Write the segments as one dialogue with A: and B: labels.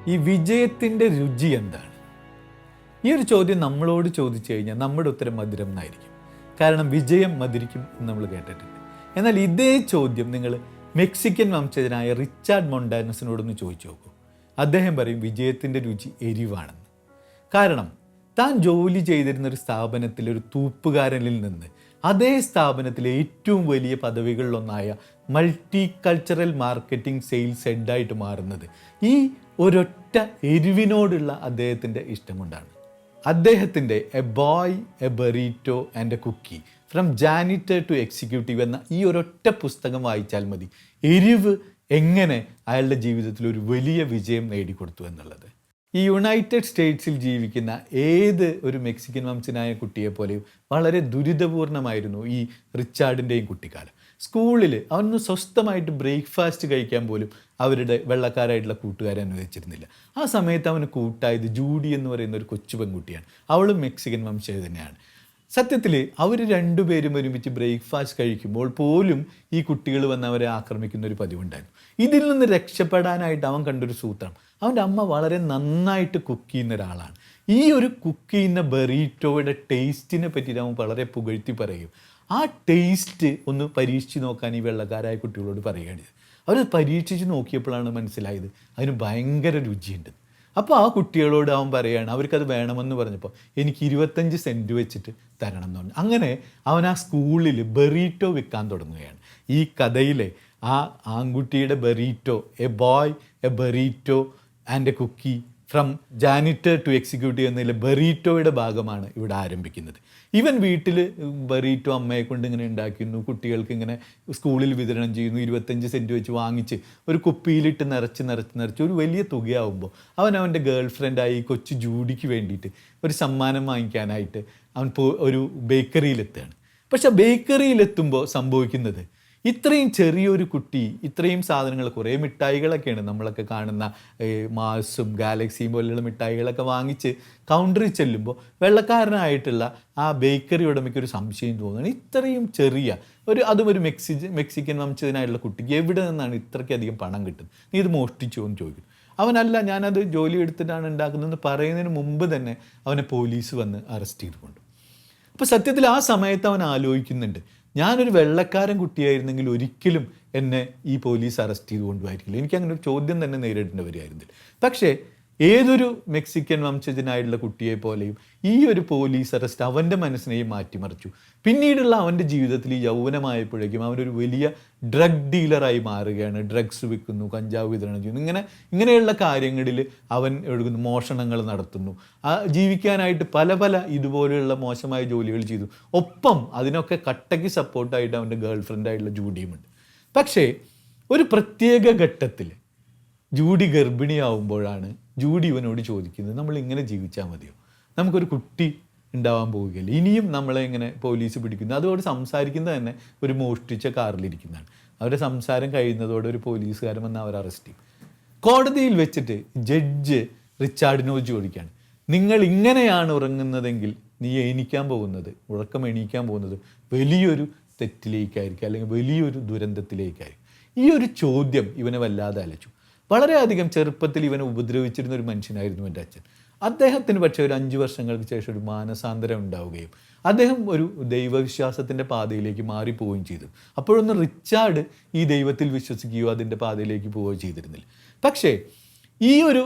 A: ഈ വിജയത്തിൻ്റെ രുചി എന്താണ്? ഈ ഒരു ചോദ്യം നമ്മളോട് ചോദിച്ചു കഴിഞ്ഞാൽ നമ്മുടെ ഉത്തരം മധുരം എന്നായിരിക്കും. കാരണം വിജയം മധുരിക്കും എന്ന് നമ്മൾ കേട്ടിട്ടുണ്ട്. എന്നാൽ ഇതേ ചോദ്യം നിങ്ങൾ മെക്സിക്കൻ വംശജനായ റിച്ചാർഡ് മൊണ്ടാനസിനോടൊന്ന് ചോദിച്ചു നോക്കൂ. അദ്ദേഹം പറയും വിജയത്തിൻ്റെ രുചി എരിവാണെന്ന്. കാരണം താൻ ജോലി ചെയ്തിരുന്ന ഒരു സ്ഥാപനത്തിൽ ഒരു തൂപ്പുകാരനിൽ നിന്ന് അതേ സ്ഥാപനത്തിലെ ഏറ്റവും വലിയ പദവികളിലൊന്നായ മൾട്ടി കൾച്ചറൽ മാർക്കറ്റിംഗ് സെയിൽസ് ഹെഡായിട്ട് മാറുന്നത് ഈ ഒരൊറ്റ എരിവിനോടുള്ള അദ്ദേഹത്തിൻ്റെ ഇഷ്ടം കൊണ്ടാണ്. അദ്ദേഹത്തിൻ്റെ a boy a burrito and a cookie from janitor to executive എന്ന ഈ ഒരൊറ്റ പുസ്തകം വായിച്ചാൽ മതി എരിവ് എങ്ങനെ അയാളുടെ ജീവിതത്തിൽ ഒരു വലിയ വിജയം നേടിക്കൊടുത്തു എന്നുള്ളത്. ഈ യുണൈറ്റഡ് സ്റ്റേറ്റ്സിൽ ജീവിക്കുന്ന ഏത് ഒരു മെക്സിക്കൻ വംശനായ കുട്ടിയെപ്പോലെയും വളരെ ദുരിതപൂർണമായിരുന്നു ഈ റിച്ചാർഡിൻ്റെയും കുട്ടിക്കാലം. സ്കൂളിൽ അവനൊന്ന് സ്വസ്ഥമായിട്ട് ബ്രേക്ക്ഫാസ്റ്റ് കഴിക്കാൻ പോലും അവരുടെ വെള്ളക്കാരായിട്ടുള്ള കൂട്ടുകാരെ അനുവദിച്ചിരുന്നില്ല. ആ സമയത്ത് അവന് കൂട്ടായത് ജൂഡി എന്ന് പറയുന്ന ഒരു കൊച്ചു പെൺകുട്ടിയാണ്. അവളും മെക്സിക്കൻ വംശജ തന്നെയാണ്. സത്യത്തിൽ അവർ രണ്ടുപേരും ഒരുമിച്ച് ബ്രേക്ക്ഫാസ്റ്റ് കഴിക്കുമ്പോൾ പോലും ഈ കുട്ടികൾ വന്ന് അവരെ ആക്രമിക്കുന്ന ഒരു പതിവുണ്ടായിരുന്നു. ഇതിൽ നിന്ന് രക്ഷപ്പെടാനായിട്ട് അവൻ കണ്ടൊരു സൂത്രം, അവൻ്റെ അമ്മ വളരെ നന്നായിട്ട് കുക്ക് ചെയ്യുന്ന ഒരാളാണ്. ഈ ഒരു കുക്ക് ചെയ്യുന്ന ബെറീറ്റോയുടെ ടേസ്റ്റിനെ പറ്റിയിട്ട് അവൻ വളരെ പുകഴ്ത്തി പറയും. ആ ടേസ്റ്റ് ഒന്ന് പരീക്ഷിച്ച് നോക്കാൻ ഈ വെള്ളക്കാരായ കുട്ടികളോട് പറയുകയാണ്. അവർ പരീക്ഷിച്ച് നോക്കിയപ്പോഴാണ് മനസ്സിലായത് അതിന് ഭയങ്കര രുചിയുണ്ട്. അപ്പോൾ ആ കുട്ടികളോട് അവൻ പറയുകയാണ്, അവർക്കത് വേണമെന്ന് പറഞ്ഞപ്പോൾ എനിക്ക് 25 സെൻറ്റ് വെച്ചിട്ട് തരണം എന്ന് പറഞ്ഞു. അങ്ങനെ അവൻ ആ സ്കൂളിൽ ബെറീറ്റോ വിൽക്കാൻ തുടങ്ങുകയാണ്. ഈ കഥയിലെ ആ ആൺകുട്ടിയുടെ burrito, a boy a burrito and a cookie from janitor to executive എന്നതിലെ ബെറീറ്റോയുടെ ഭാഗമാണ് ഇവിടെ ആരംഭിക്കുന്നത്. ഇവൻ വീട്ടിൽ ബെറീറ്റോ അമ്മയെ കൊണ്ട് ഇങ്ങനെ ഉണ്ടാക്കുന്നു, കുട്ടികൾക്ക് ഇങ്ങനെ സ്കൂളിൽ വിതരണം ചെയ്യുന്നു. 25 സെൻറ്റ് വെച്ച് വാങ്ങിച്ച് ഒരു കുപ്പിയിലിട്ട് നിറച്ച് ഒരു വലിയ തുകയാവുമ്പോൾ അവൻ്റെ ഗേൾ ഫ്രണ്ടായി കൊച്ചു ജൂഡിക്ക് വേണ്ടിയിട്ട് ഒരു സമ്മാനം വാങ്ങിക്കാനായിട്ട് അവൻ ഒരു ബേക്കറിയിലെത്തുകയാണ്. പക്ഷെ ബേക്കറിയിലെത്തുമ്പോൾ സംഭവിക്കുന്നത്, ഇത്രയും ചെറിയൊരു കുട്ടി ഇത്രയും സാധനങ്ങൾ, കുറേ മിഠായികളൊക്കെയാണ് നമ്മളൊക്കെ കാണുന്ന മാൾസും ഗാലക്സിയും പോലെയുള്ള മിഠായികളൊക്കെ വാങ്ങിച്ച് കൗണ്ടറിൽ ചെല്ലുമ്പോൾ വെള്ളക്കാരനായിട്ടുള്ള ആ ബേക്കറി ഉടമയ്ക്ക് ഒരു സംശയം തോന്നുകയാണ്. ഇത്രയും ചെറിയ അതും ഒരു മെക്സിക്കൻ വംശജനായിട്ടുള്ള കുട്ടിക്ക് എവിടെ നിന്നാണ് ഇത്രയ്ക്കധികം പണം കിട്ടുന്നത്? നീ ഇത് മോഷ്ടിച്ചോ എന്ന് ചോദിക്കും. അവനല്ല, ഞാനത് ജോലി എടുത്തിട്ടാണ് ഉണ്ടാക്കുന്നതെന്ന് പറയുന്നതിന് മുമ്പ് തന്നെ അവനെ പോലീസ് വന്ന് അറസ്റ്റ് ചെയ്തുകൊണ്ട്. അപ്പോൾ സത്യത്തിൽ ആ സമയത്ത് അവൻ ആലോചിക്കുന്നുണ്ട്, ഞാനൊരു വെള്ളക്കാരൻ കുട്ടിയായിരുന്നെങ്കിൽ ഒരിക്കലും എന്നെ ഈ പോലീസ് അറസ്റ്റ് ചെയ്ത് കൊണ്ടുപോയിരിക്കില്ല, എനിക്കങ്ങനെ ഒരു ചോദ്യം തന്നെ നേരിടേണ്ടി വരികയായിരുന്നില്ല. പക്ഷേ ഏതൊരു മെക്സിക്കൻ വംശജനായിട്ടുള്ള കുട്ടിയെ പോലെയും ഈ ഒരു പോലീസ് അറസ്റ്റ് അവൻ്റെ മനസ്സിനെയും മാറ്റിമറിച്ചു. പിന്നീടുള്ള അവൻ്റെ ജീവിതത്തിൽ ഈ യൗവനമായപ്പോഴേക്കും അവനൊരു വലിയ ഡ്രഗ് ഡീലറായി മാറുകയാണ്. ഡ്രഗ്സ് വിൽക്കുന്നു, കഞ്ചാവ് വിതരണം ചെയ്യുന്നു, ഇങ്ങനെയുള്ള കാര്യങ്ങളിൽ അവൻ എടുക്കുന്നു, മോഷണങ്ങൾ നടത്തുന്നു. ജീവിക്കാനായിട്ട് പല ഇതുപോലെയുള്ള മോശമായ ജോലികൾ ചെയ്തു. ഒപ്പം അതിനൊക്കെ കട്ടയ്ക്ക് സപ്പോർട്ടായിട്ട് അവൻ്റെ ഗേൾ ഫ്രണ്ടായിട്ടുള്ള ജൂഡിയുമുണ്ട്. പക്ഷേ ഒരു പ്രത്യേക ഘട്ടത്തിൽ ജൂഡി ഗർഭിണിയാവുമ്പോഴാണ് ജൂഡി ഇവനോട് ചോദിക്കുന്നത്, നമ്മൾ ഇങ്ങനെ ജീവിച്ചാൽ മതിയോ? നമുക്കൊരു കുട്ടി ഉണ്ടാവാൻ പോവുകയല്ലേ, ഇനിയും നമ്മളെ ഇങ്ങനെ പോലീസ് പിടിക്കുന്നു. അതോട് സംസാരിക്കുന്നത് തന്നെ ഒരു മോഷ്ടിച്ച കാറിലിരിക്കുന്നതാണ്. അവരുടെ സംസാരം കഴിയുന്നതോടെ ഒരു പോലീസുകാരൻ വന്ന് അവരെ അറസ്റ്റ് ചെയ്യും. കോടതിയിൽ വെച്ചിട്ട് ജഡ്ജ് റിച്ചാർഡിനോട് ചോദിക്കുകയാണ്, നിങ്ങൾ ഇങ്ങനെയാണ് ഉറങ്ങുന്നതെങ്കിൽ നീ ഉറക്കം എണീക്കാൻ പോകുന്നത് വലിയൊരു തെറ്റിലേക്കായിരിക്കും, അല്ലെങ്കിൽ വലിയൊരു ദുരന്തത്തിലേക്കായിരിക്കും. ഈ ഒരു ചോദ്യം ഇവനെ വല്ലാതെ അലച്ചു. വളരെയധികം ചെറുപ്പത്തിൽ ഇവനെ ഉപദ്രവിച്ചിരുന്ന ഒരു മനുഷ്യനായിരുന്നു എൻ്റെ അച്ഛൻ. അദ്ദേഹത്തിന് പക്ഷേ ഒരു 5 വർഷങ്ങൾക്ക് ശേഷം ഒരു മാനസാന്തരം ഉണ്ടാവുകയും അദ്ദേഹം ഒരു ദൈവവിശ്വാസത്തിൻ്റെ പാതയിലേക്ക് മാറിപ്പോവുകയും ചെയ്തു. അപ്പോഴൊന്നും റിച്ചാർഡ് ഈ ദൈവത്തിൽ വിശ്വസിക്കുകയോ അതിൻ്റെ പാതയിലേക്ക് പോവുകയോ ചെയ്തിരുന്നില്ല. പക്ഷേ ഈ ഒരു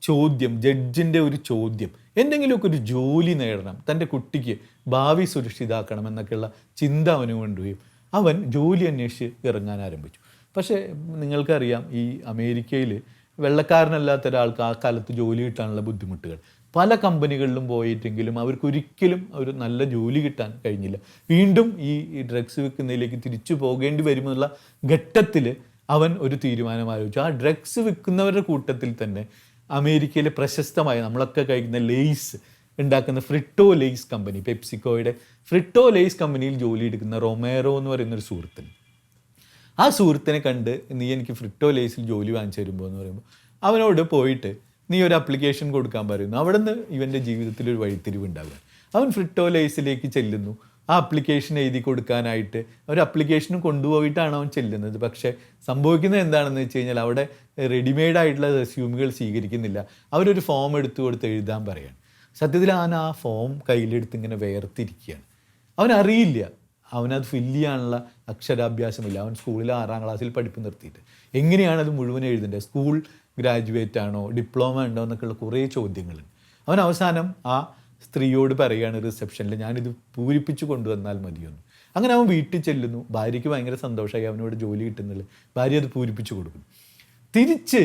A: ചോദ്യം, ജഡ്ജിൻ്റെ ഒരു ചോദ്യം, എന്തെങ്കിലുമൊക്കെ ഒരു ജോലി നേടണം, തൻ്റെ കുട്ടിക്ക് ഭാവി സുരക്ഷിതാക്കണം എന്നൊക്കെയുള്ള ചിന്ത അവന് കൊണ്ടുപോയും അവൻ ജോലി അന്വേഷിച്ച് ഇറങ്ങാൻ ആരംഭിച്ചു. പക്ഷേ നിങ്ങൾക്കറിയാം, ഈ അമേരിക്കയിൽ വെള്ളക്കാരനല്ലാത്ത ഒരാൾക്ക് ആ കാലത്ത് ജോലി കിട്ടാനുള്ള ബുദ്ധിമുട്ടുകൾ. പല കമ്പനികളിലും പോയിട്ടെങ്കിലും അവർക്കൊരിക്കലും ഒരു നല്ല ജോലി കിട്ടാൻ കഴിഞ്ഞില്ല. വീണ്ടും ഈ ഡ്രഗ്സ് വിൽക്കുന്നതിലേക്ക് തിരിച്ചു പോകേണ്ടി വരുമെന്നുള്ള ഘട്ടത്തിൽ അവൻ ഒരു തീരുമാനം ആലോചിച്ചു. ആ ഡ്രഗ്സ് വിൽക്കുന്നവരുടെ കൂട്ടത്തിൽ തന്നെ അമേരിക്കയിലെ പ്രശസ്തമായ, നമ്മളൊക്കെ കഴിക്കുന്ന ലേയ്സ് ഉണ്ടാക്കുന്ന ഫ്രിട്ടോ ലേയ്സ് കമ്പനി, പെപ്സിക്കോയുടെ ഫ്രിട്ടോ ലേയ്സ് കമ്പനിയിൽ ജോലി എടുക്കുന്ന റൊമേറോ എന്ന് പറയുന്നൊരു സുഹൃത്തിന്. ആ സുഹൃത്തിനെ കണ്ട്, നീ എനിക്ക് ഫ്രിട്ടോ ലേസിൽ ജോലി വാങ്ങിച്ചു തരുമ്പോൾ എന്ന് പറയുമ്പോൾ അവനോട് പോയിട്ട് നീ ഒരു അപ്ലിക്കേഷൻ കൊടുക്കാൻ പറയുന്നു. അവിടെ നിന്ന് ഇവൻ്റെ ജീവിതത്തിൽ ഒരു വഴിത്തിരിവ് ഉണ്ടാവുക. അവൻ ഫ്രിട്ടോ ലേസിലേക്ക് ചെല്ലുന്നു. ആ അപ്ലിക്കേഷൻ എഴുതി കൊടുക്കാനായിട്ട് ഒരു അപ്ലിക്കേഷനും കൊണ്ടുപോയിട്ടാണ് അവൻ ചെല്ലുന്നത്. പക്ഷേ സംഭവിക്കുന്നത് എന്താണെന്ന് വെച്ച് കഴിഞ്ഞാൽ അവിടെ റെഡിമെയ്ഡ് ആയിട്ടുള്ള റെസ്യൂമുകൾ സ്വീകരിക്കുന്നില്ല. അവരൊരു ഫോം എടുത്തു കൊടുത്ത് എഴുതാൻ പറയുകയാണ്. സത്യത്തിൽ അവൻ ആ ഫോം കയ്യിലെടുത്ത് ഇങ്ങനെ വേർതിരിക്കുകയാണ്. അവനറിയില്ല, അവനത് ഫില്ല് ചെയ്യാനുള്ള അക്ഷരാഭ്യാസമില്ല. അവൻ സ്കൂളിൽ 6ാം ക്ലാസ്സിൽ പഠിപ്പ് നിർത്തിയിട്ട് എങ്ങനെയാണ് അത് മുഴുവൻ എഴുതേണ്ടത്, സ്കൂൾ ഗ്രാജുവേറ്റ് ആണോ, ഡിപ്ലോമ ഉണ്ടോ എന്നൊക്കെയുള്ള കുറേ ചോദ്യങ്ങളുണ്ട്. അവൻ അവസാനം ആ സ്ത്രീയോട് പറയുകയാണ് റിസപ്ഷനിൽ, ഞാനിത് പൂരിപ്പിച്ച് കൊണ്ടുവന്നാൽ മതിയൊന്നു. അങ്ങനെ അവൻ വീട്ടിൽ ചെല്ലുന്നു. ഭാര്യയ്ക്ക് ഭയങ്കര സന്തോഷമായി അവനോട് ജോലി കിട്ടുന്നില്ല. ഭാര്യ അത് പൂരിപ്പിച്ച് കൊടുക്കുന്നു. തിരിച്ച്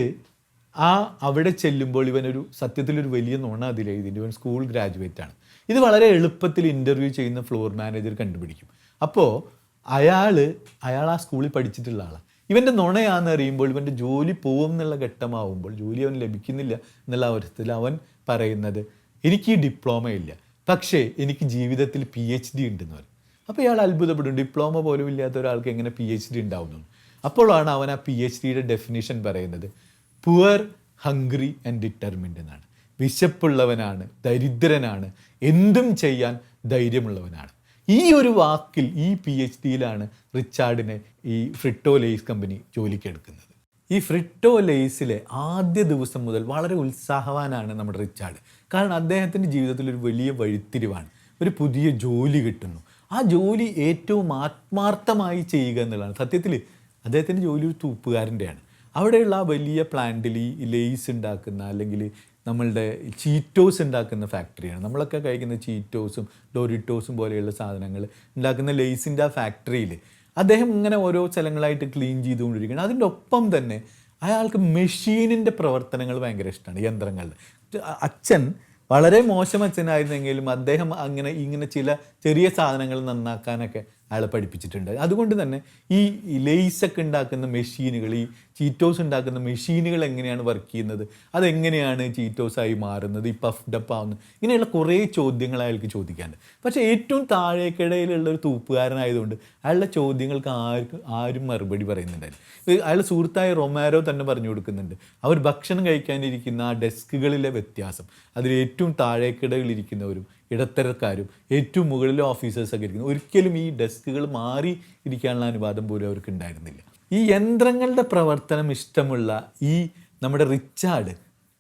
A: അവിടെ ചെല്ലുമ്പോൾ ഇവനൊരു സത്യത്തിലൊരു വലിയ നുണ അതിലെഴുതിയിട്ട് ഇവൻ സ്കൂൾ ഗ്രാജുവേറ്റ് ആണ്. ഇത് വളരെ എളുപ്പത്തിൽ ഇൻ്റർവ്യൂ ചെയ്യുന്ന ഫ്ലോർ മാനേജർ കണ്ടുപിടിക്കും. അപ്പോൾ അയാൾ ആ സ്കൂളിൽ പഠിച്ചിട്ടുള്ള ആളാണ്. ഇവൻ്റെ നുണയാണെന്ന് അറിയുമ്പോൾ ഇവൻ്റെ ജോലി പോകും എന്നുള്ള ഘട്ടമാവുമ്പോൾ, ജോലി അവൻ ലഭിക്കുന്നില്ല എന്നുള്ള അവസ്ഥയിൽ അവൻ പറയുന്നത്, എനിക്ക് ഈ ഡിപ്ലോമ ഇല്ല, പക്ഷേ എനിക്ക് ജീവിതത്തിൽ PhD ഉണ്ടെന്ന് പറയും. അപ്പോൾ ഇയാൾ അത്ഭുതപ്പെടും, ഡിപ്ലോമ പോലും ഇല്ലാത്ത ഒരാൾക്ക് എങ്ങനെ PhD ഉണ്ടാവുന്നു. അപ്പോഴാണ് അവൻ ആ PhDയുടെ ഡെഫിനിഷൻ പറയുന്നത്, പുവർ, ഹംഗ്രി ആൻഡ് ഡിറ്റർമിൻഡ് എന്നാണ്. വിശപ്പുള്ളവനാണ്, ദരിദ്രനാണ്, എന്തും ചെയ്യാൻ ധൈര്യമുള്ളവനാണ്. ഈ ഒരു വാക്കിൽ, ഈ PhDയിലാണ് റിച്ചാർഡിനെ ഈ ഫ്രിട്ടോ ലെയ്സ് കമ്പനി ജോലിക്കെടുക്കുന്നത്. ഈ ഫ്രിട്ടോ ലെയ്സിലെ ആദ്യ ദിവസം മുതൽ വളരെ ഉത്സാഹവാനാണ് നമ്മുടെ റിച്ചാർഡ്. കാരണം അദ്ദേഹത്തിൻ്റെ ജീവിതത്തിൽ ഒരു വലിയ വഴിത്തിരിവാണ്. ഒരു പുതിയ ജോലി കിട്ടുന്നു. ആ ജോലി ഏറ്റവും ആത്മാർത്ഥമായി ചെയ്യുക എന്നുള്ളതാണ്. സത്യത്തിൽ അദ്ദേഹത്തിൻ്റെ ജോലി ഒരു തൂപ്പുകാരൻ്റെയാണ്. അവിടെയുള്ള ആ വലിയ പ്ലാന്റിൽ ഈ ലെയ്സ് ഉണ്ടാക്കുന്ന, അല്ലെങ്കിൽ നമ്മളുടെ ചീറ്റോസ് ഉണ്ടാക്കുന്ന ഫാക്ടറിയാണ്. നമ്മളൊക്കെ കഴിക്കുന്ന ചീറ്റോസും ഡോറിറ്റോസും പോലെയുള്ള സാധനങ്ങൾ ഉണ്ടാക്കുന്ന ലെയ്സിൻ്റെ ആ ഫാക്ടറിയിൽ അദ്ദേഹം ഇങ്ങനെ ഓരോ സ്ഥലങ്ങളായിട്ട് ക്ലീൻ ചെയ്തുകൊണ്ടിരിക്കുകയാണ്. അതിൻ്റെ ഒപ്പം തന്നെ അയാൾക്ക് മെഷീനിൻ്റെ പ്രവർത്തനങ്ങൾ ഭയങ്കര ഇഷ്ടമാണ്, യന്ത്രങ്ങളുടെ. അച്ഛൻ വളരെ മോശം അച്ഛനായിരുന്നെങ്കിലും അദ്ദേഹം ഇങ്ങനെ ചില ചെറിയ സാധനങ്ങൾ നന്നാക്കാനൊക്കെ അയാളെ പഠിപ്പിച്ചിട്ടുണ്ട്. അതുകൊണ്ട് തന്നെ ഈ ലെയ്സൊക്കെ ഉണ്ടാക്കുന്ന മെഷീനുകൾ, ഈ ചീറ്റോസ് ഉണ്ടാക്കുന്ന മെഷീനുകൾ എങ്ങനെയാണ് വർക്ക് ചെയ്യുന്നത്, അതെങ്ങനെയാണ് ചീറ്റോസായി മാറുന്നത്, ഈ പഫ്ഡപ്പ് ആവുന്നത്, ഇങ്ങനെയുള്ള കുറേ ചോദ്യങ്ങൾ അയാൾക്ക് ചോദിക്കാനുണ്ട്. പക്ഷേ ഏറ്റവും താഴേക്കിടയിലുള്ള ഒരു തൂപ്പുകാരനായതുകൊണ്ട് അയാളുടെ ചോദ്യങ്ങൾക്ക് ആരും മറുപടി പറയുന്നുണ്ടായിരുന്നു. അയാളുടെ സുഹൃത്തായ റൊമാരോ തന്നെ പറഞ്ഞു കൊടുക്കുന്നുണ്ട്, അവർ ഭക്ഷണം കഴിക്കാനിരിക്കുന്ന ആ ഡെസ്കുകളിലെ വ്യത്യാസം, അതിൽ ഏറ്റവും താഴേക്കിടയിലിരിക്കുന്നവരും ഇടത്തരക്കാരും ഏറ്റവും മുകളിലെ ഓഫീസേഴ്സൊക്കെ ഇരിക്കുന്നു, ഒരിക്കലും ഈ ഡെസ്കുകൾ മാറി ഇരിക്കാനുള്ള അനുവാദം പോലും അവർക്ക് ഉണ്ടായിരുന്നില്ല. ഈ യന്ത്രങ്ങളുടെ പ്രവർത്തനം ഇഷ്ടമുള്ള ഈ നമ്മുടെ റിച്ചാർഡ്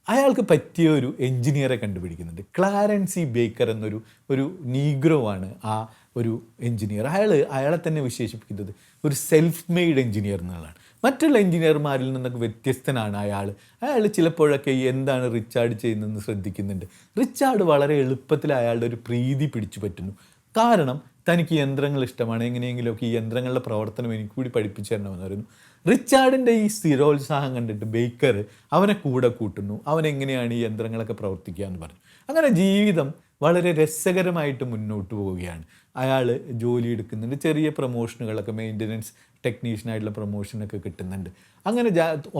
A: അയാൾക്ക് പറ്റിയ ഒരു എൻജിനീയറെ കണ്ടുപിടിക്കുന്നുണ്ട്. ക്ലാരൻസി ബേക്കർ ഒരു നീഗ്രോ ആണ് ആ ഒരു എൻജിനീയർ. അയാളെ തന്നെ വിശേഷിപ്പിക്കുന്നത് ഒരു സെൽഫ് മെയ്ഡ് എൻജിനീയർ എന്നുള്ളതാണ്. മറ്റുള്ള എൻജിനീയർമാരിൽ നിന്നൊക്കെ വ്യത്യസ്തനാണ് അയാൾ ചിലപ്പോഴൊക്കെ എന്താണ് റിച്ചാർഡ് ചെയ്യുന്നതെന്ന് ശ്രദ്ധിക്കുന്നുണ്ട്. റിച്ചാർഡ് വളരെ എളുപ്പത്തിൽ അയാളുടെ ഒരു പ്രീതി പിടിച്ചു പറ്റുന്നു. കാരണം തനിക്ക് യന്ത്രങ്ങൾ ഇഷ്ടമാണ്, എങ്ങനെയെങ്കിലുമൊക്കെ ഈ യന്ത്രങ്ങളുടെ പ്രവർത്തനം എനിക്ക് കൂടി പഠിപ്പിച്ചു തരണമെന്ന് പറയുന്നു. റിച്ചാർഡിൻ്റെ ഈ സ്ഥിരോത്സാഹം കണ്ടിട്ട് ബേക്കർ അവനെ കൂടെ കൂട്ടുന്നു. അവനെങ്ങനെയാണ് ഈ യന്ത്രങ്ങളൊക്കെ പ്രവർത്തിക്കുക എന്ന് പറഞ്ഞു. അങ്ങനെ ജീവിതം വളരെ രസകരമായിട്ട് മുന്നോട്ട് പോവുകയാണ്. അയാൾ ജോലി എടുക്കുന്നുണ്ട്, ചെറിയ പ്രൊമോഷനുകളൊക്കെ, മെയിൻ്റനൻസ് ടെക്നീഷ്യനായിട്ടുള്ള പ്രൊമോഷനൊക്കെ കിട്ടുന്നുണ്ട്. അങ്ങനെ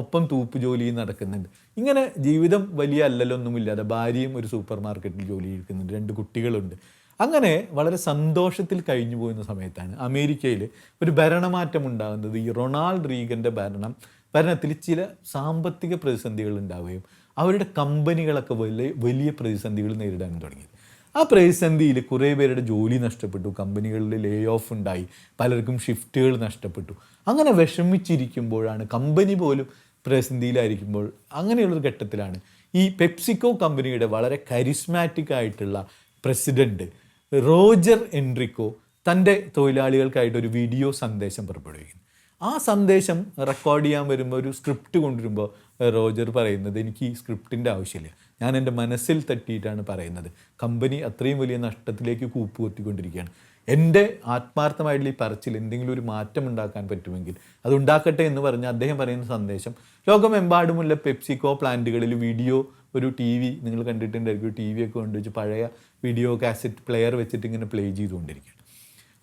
A: ഒപ്പം തൂപ്പ് ജോലിയും നടക്കുന്നുണ്ട്. ഇങ്ങനെ ജീവിതം വലിയ അല്ലലൊന്നുമില്ലാതെ ഭാര്യയും ഒരു സൂപ്പർ മാർക്കറ്റിൽ ജോലി എടുക്കുന്നുണ്ട്, 2 കുട്ടികളുണ്ട്. അങ്ങനെ വളരെ സന്തോഷത്തിൽ കഴിഞ്ഞു പോകുന്ന സമയത്താണ് അമേരിക്കയിൽ ഒരു ഭരണമാറ്റം ഉണ്ടാകുന്നത്. ഈ റൊണാൾഡ് റീഗൻ്റെ ഭരണത്തിൽ ചില സാമ്പത്തിക പ്രതിസന്ധികൾ ഉണ്ടാവുകയും അവരുടെ കമ്പനികളൊക്കെ വലിയ പ്രതിസന്ധികൾ നേരിടാൻ തുടങ്ങി. ആ പ്രതിസന്ധിയിൽ കുറേ പേരുടെ ജോലി നഷ്ടപ്പെട്ടു, കമ്പനികളിൽ ലേ ഓഫ് ഉണ്ടായി, പലർക്കും ഷിഫ്റ്റുകൾ നഷ്ടപ്പെട്ടു. അങ്ങനെ വിഷമിച്ചിരിക്കുമ്പോഴാണ്, കമ്പനി പോലും പ്രതിസന്ധിയിലായിരിക്കുമ്പോൾ, അങ്ങനെയുള്ളൊരു ഘട്ടത്തിലാണ് ഈ പെപ്സിക്കോ കമ്പനിയുടെ വളരെ കരിസ്മാറ്റിക് ആയിട്ടുള്ള പ്രസിഡൻറ്റ് റോജർ എൻറിക്കോ തൻ്റെ തൊഴിലാളികൾക്കായിട്ടൊരു വീഡിയോ സന്ദേശം പുറപ്പെടുവിക്കുന്നു. ആ സന്ദേശം റെക്കോർഡ് ചെയ്യാൻ വരുമ്പോൾ, ഒരു സ്ക്രിപ്റ്റ് കൊണ്ടുവരുമ്പോൾ റോജർ പറയുന്നത്, എനിക്ക് ഈ സ്ക്രിപ്റ്റിൻ്റെ ആവശ്യമില്ല, ഞാൻ എൻ്റെ മനസ്സിൽ തട്ടിയിട്ടാണ് പറയുന്നത്, കമ്പനി അത്രയും വലിയ നഷ്ടത്തിലേക്ക് കൂപ്പുകൊത്തിക്കൊണ്ടിരിക്കുകയാണ്, എൻ്റെ ആത്മാർത്ഥമായിട്ടുള്ള ഈ പറച്ചിൽ എന്തെങ്കിലും ഒരു മാറ്റം ഉണ്ടാക്കാൻ പറ്റുമെങ്കിൽ അതുണ്ടാക്കട്ടെ എന്ന് പറഞ്ഞ് അദ്ദേഹം പറയുന്ന സന്ദേശം ലോകമെമ്പാടുമുള്ള പെപ്സിക്കോ പ്ലാന്റുകളിൽ ഒരു TV നിങ്ങൾ കണ്ടിട്ടുണ്ടായിരിക്കും, TV ഒക്കെ കൊണ്ടുവച്ച് പഴയ വീഡിയോ കാസറ്റ് പ്ലെയർ വെച്ചിട്ട് ഇങ്ങനെ പ്ലേ ചെയ്തുകൊണ്ടിരിക്കുകയാണ്.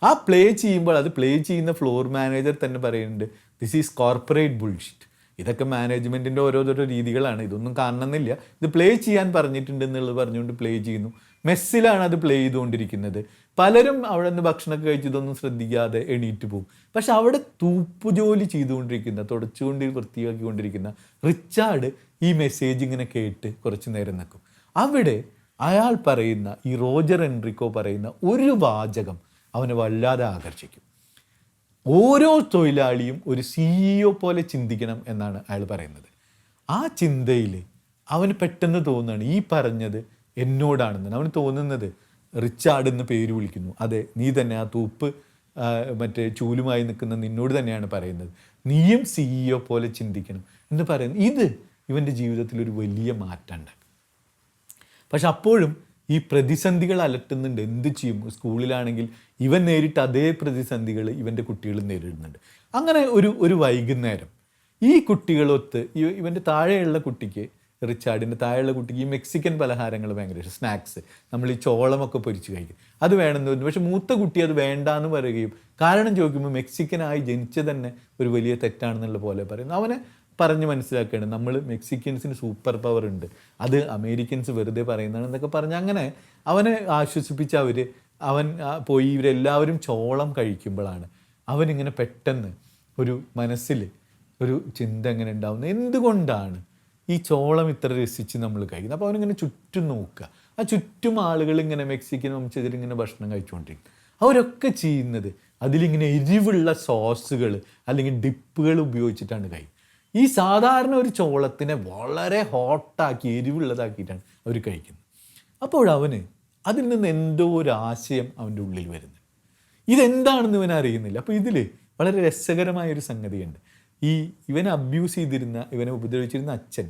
A: ആ പ്ലേ ചെയ്യുമ്പോൾ അത് പ്ലേ ചെയ്യുന്ന ഫ്ലോർ മാനേജർ തന്നെ പറയുന്നുണ്ട്, ദിസ് ഈസ് കോർപ്പറേറ്റ് ബുൾഷിറ്റ്, ഇതൊക്കെ മാനേജ്മെൻറ്റിൻ്റെ ഓരോരോ രീതികളാണ്, ഇതൊന്നും കാണണമെന്നില്ല, ഇത് പ്ലേ ചെയ്യാൻ പറഞ്ഞിട്ടുണ്ട് എന്നുള്ളത് പറഞ്ഞുകൊണ്ട് പ്ലേ ചെയ്യുന്നു. മെസ്സിലാണ് അത് പ്ലേ ചെയ്തുകൊണ്ടിരിക്കുന്നത്. പലരും അവിടെ നിന്ന് ഭക്ഷണമൊക്കെ കഴിച്ചതൊന്നും ശ്രദ്ധിക്കാതെ എണീറ്റ് പോകും. പക്ഷെ അവിടെ തൂപ്പുജോലി ചെയ്തുകൊണ്ടിരിക്കുന്ന, തുടച്ചുകൊണ്ട് വൃത്തിയാക്കിക്കൊണ്ടിരിക്കുന്ന റിച്ചാർഡ് ഈ മെസ്സേജ് ഇങ്ങനെ കേട്ട് കുറച്ച് നേരം നിൽക്കും. അവിടെ അയാൾ പറയുന്ന, ഈ റോജർ എൻറിക്കോ പറയുന്ന ഒരു വാചകം അവനെ വല്ലാതെ ആകർഷിക്കും. ഓരോ തൊഴിലാളിയും ഒരു CEO പോലെ ചിന്തിക്കണം എന്നാണ് അയാൾ പറയുന്നത്. ആ ചിന്തയിൽ അവന് പെട്ടെന്ന് തോന്നുകയാണ് ഈ പറഞ്ഞത് എന്നോടാണെന്ന്. അവന് തോന്നുന്നത് റിച്ചാർഡ് എന്ന് പേര് വിളിക്കുന്നു. അതെ, നീ തന്നെ, ആ തൂപ്പ് മറ്റേ ചൂലുമായി നിൽക്കുന്ന നിന്നോട് തന്നെയാണ് പറയുന്നത്. നീയും CEO പോലെ ചിന്തിക്കണം എന്ന് പറയുന്നത്. ഇത് ഇവൻ്റെ ജീവിതത്തിൽ ഒരു വലിയ മാറ്റമുണ്ട്. പക്ഷെ അപ്പോഴും ഈ പ്രതിസന്ധികൾ അലട്ടുന്നുണ്ട്. എന്ത് ചെയ്യും? സ്കൂളിലാണെങ്കിൽ ഇവൻ നേരിട്ട് അതേ പ്രതിസന്ധികൾ ഇവൻ്റെ കുട്ടികളും നേരിടുന്നുണ്ട്. അങ്ങനെ ഒരു വൈകുന്നേരം ഈ കുട്ടികളൊത്ത് ഇവൻ്റെ താഴെയുള്ള കുട്ടിക്ക്, റിച്ചാർഡിൻ്റെ താഴെയുള്ള കുട്ടിക്ക് ഈ മെക്സിക്കൻ പലഹാരങ്ങൾ ഭയങ്കര ഇഷ്ടം. സ്നാക്സ്, നമ്മൾ ഈ ചോളമൊക്കെ പൊരിച്ച് കഴിക്കും, അത് വേണമെന്ന് പറഞ്ഞു. പക്ഷെ മൂത്ത കുട്ടി അത് വേണ്ടാന്ന് പറയുകയും കാരണം ചോദിക്കുമ്പോൾ മെക്സിക്കനായി ജനിച്ചത് തന്നെ ഒരു വലിയ തെറ്റാണെന്നുള്ള പോലെ പറയുന്നു. അവനെ പറഞ്ഞ് മനസ്സിലാക്കുകയാണ്, നമ്മൾ മെക്സിക്കൻസിന് സൂപ്പർ പവർ ഉണ്ട്, അത് അമേരിക്കൻസ് വെറുതെ പറയുന്നതാണ് എന്നൊക്കെ പറഞ്ഞ് അങ്ങനെ അവനെ ആശ്വസിപ്പിച്ച് അവൻ പോയി. ഇവരെല്ലാവരും ചോളം കഴിക്കുമ്പോഴാണ് അവനിങ്ങനെ പെട്ടെന്ന് ഒരു മനസ്സിൽ ഒരു ചിന്ത എങ്ങനെ ഉണ്ടാവുന്നത്, എന്തുകൊണ്ടാണ് ഈ ചോളം ഇത്ര രസിച്ച് നമ്മൾ കഴിക്കുന്നത്? അപ്പോൾ അവനിങ്ങനെ ചുറ്റും നോക്കുക. ആ ചുറ്റും ആളുകൾ ഇങ്ങനെ മെക്സിക്കൻ വംശജരിങ്ങനെ ഭക്ഷണം കഴിച്ചുകൊണ്ടിരിക്കും. അവരൊക്കെ ചെയ്യുന്നത് അതിലിങ്ങനെ എരിവുള്ള സോസുകൾ അല്ലെങ്കിൽ ഡിപ്പുകൾ ഉപയോഗിച്ചിട്ടാണ് കഴിക്കുക. ഈ സാധാരണ ഒരു ചോളത്തിനെ വളരെ ഹോട്ടാക്കി എരിവുള്ളതാക്കിയിട്ടാണ് അവർ കഴിക്കുന്നത്. അപ്പോൾ അവന് അതിൽ നിന്ന് എന്തോ ഒരു ആശയം അവൻ്റെ ഉള്ളിൽ വരുന്നത്. ഇതെന്താണെന്ന് ഇവൻ അറിയുന്നില്ല. അപ്പോൾ ഇതിൽ വളരെ രസകരമായൊരു സംഗതിയുണ്ട്. ഇവനെ അബ്യൂസ് ചെയ്തിരുന്ന, ഇവനെ ഉപദ്രവിച്ചിരുന്ന അച്ഛൻ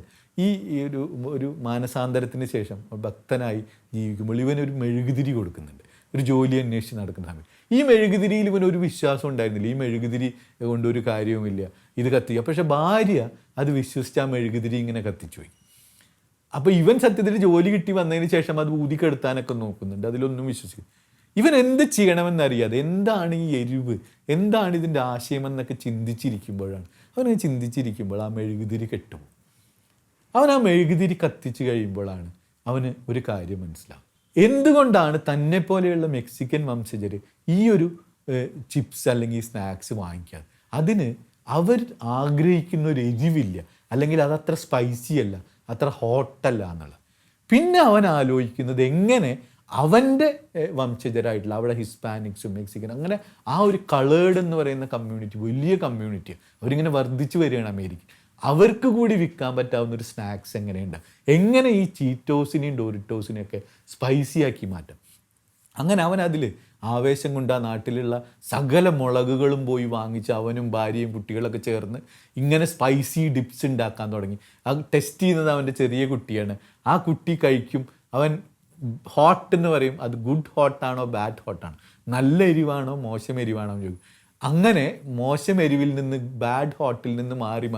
A: ഒരു മാനസാന്തരത്തിന് ശേഷം ഭക്തനായി ജീവിക്കുമ്പോൾ ഇവനൊരു മെഴുകുതിരി കൊടുക്കുന്നുണ്ട്. ഒരു ജോലി അന്വേഷിച്ച് നടക്കുന്ന സമയത്ത് ഈ മെഴുകുതിരിയിൽ ഇവനൊരു വിശ്വാസം ഉണ്ടായിരുന്നില്ല. ഈ മെഴുകുതിരി കൊണ്ടൊരു കാര്യവുമില്ല, ഇത് കത്തിക്കുക. പക്ഷെ ഭാര്യ അത് വിശ്വസിച്ച് ആ മെഴുകുതിരി ഇങ്ങനെ കത്തിച്ചു പോയി. അപ്പോൾ ഇവൻ സത്യത്തിൽ ജോലി കിട്ടി വന്നതിന് ശേഷം അത് ഊതിക്കെടുത്താനൊക്കെ നോക്കുന്നുണ്ട്, അതിലൊന്നും വിശ്വസിക്കും. ഇവൻ എന്ത് ചെയ്യണമെന്നറിയാതെ, എന്താണ് ഈ എരിവ്, എന്താണ് ഇതിൻ്റെ ആശയമെന്നൊക്കെ ചിന്തിച്ചിരിക്കുമ്പോഴാണ് ആ മെഴുകുതിരി കെട്ടുപോകും. അവൻ ആ മെഴുകുതിരി കത്തിച്ച് കഴിയുമ്പോഴാണ് അവന് ഒരു കാര്യം മനസ്സിലാവും. എന്തുകൊണ്ടാണ് തന്നെ പോലെയുള്ള മെക്സിക്കൻ വംശജർ ഈ ഒരു ചിപ്സ് അല്ലെങ്കിൽ സ്നാക്സ് വാങ്ങിക്കാതെ? അതിന് അവർ ആഗ്രഹിക്കുന്ന ഒരു എരിവില്ല, അല്ലെങ്കിൽ അതത്ര സ്പൈസി അല്ല, അത്ര ഹോട്ടല്ല എന്നുള്ളത്. പിന്നെ അവൻ ആലോചിക്കുന്നത് എങ്ങനെ അവൻ്റെ വംശജരായിട്ടുള്ള അവിടെ ഹിസ്പാനിക്സും മെക്സിക്കൻ അങ്ങനെ ആ ഒരു കളേർഡ് എന്ന് പറയുന്ന കമ്മ്യൂണിറ്റി, വലിയ കമ്മ്യൂണിറ്റി, അവരിങ്ങനെ വർദ്ധിച്ചു വരികയാണ് അമേരിക്ക. അവർക്ക് കൂടി വിൽക്കാൻ പറ്റാവുന്ന ഒരു സ്നാക്സ് എങ്ങനെ ഈ ചീറ്റോസിനെയും ഡോറിറ്റോസിനെയും ഒക്കെ സ്പൈസി ആക്കി മാറ്റാം. അങ്ങനെ അവൻ അതിൽ ആവേശം കൊണ്ട് ആ നാട്ടിലുള്ള സകല മുളകുകളും പോയി വാങ്ങിച്ച് അവനും ഭാര്യയും കുട്ടികളൊക്കെ ചേർന്ന് ഇങ്ങനെ സ്പൈസി ഡിപ്സ് ഉണ്ടാക്കാൻ തുടങ്ങി. അത് ടെസ്റ്റ് ചെയ്യുന്നത് അവൻ്റെ ചെറിയ കുട്ടിയാണ്. ആ കുട്ടി കഴിക്കും. അവൻ ഹോട്ട് എന്ന് പറയും, അത് ഗുഡ് ഹോട്ടാണോ ബാഡ് ഹോട്ടാണോ, നല്ല എരിവാണോ മോശം എരിവാണോ എന്ന് ചോദിക്കും. അങ്ങനെ മോശം എരിവിൽ നിന്ന് ബാഡ് ഹോട്ടിൽ നിന്ന് മാറി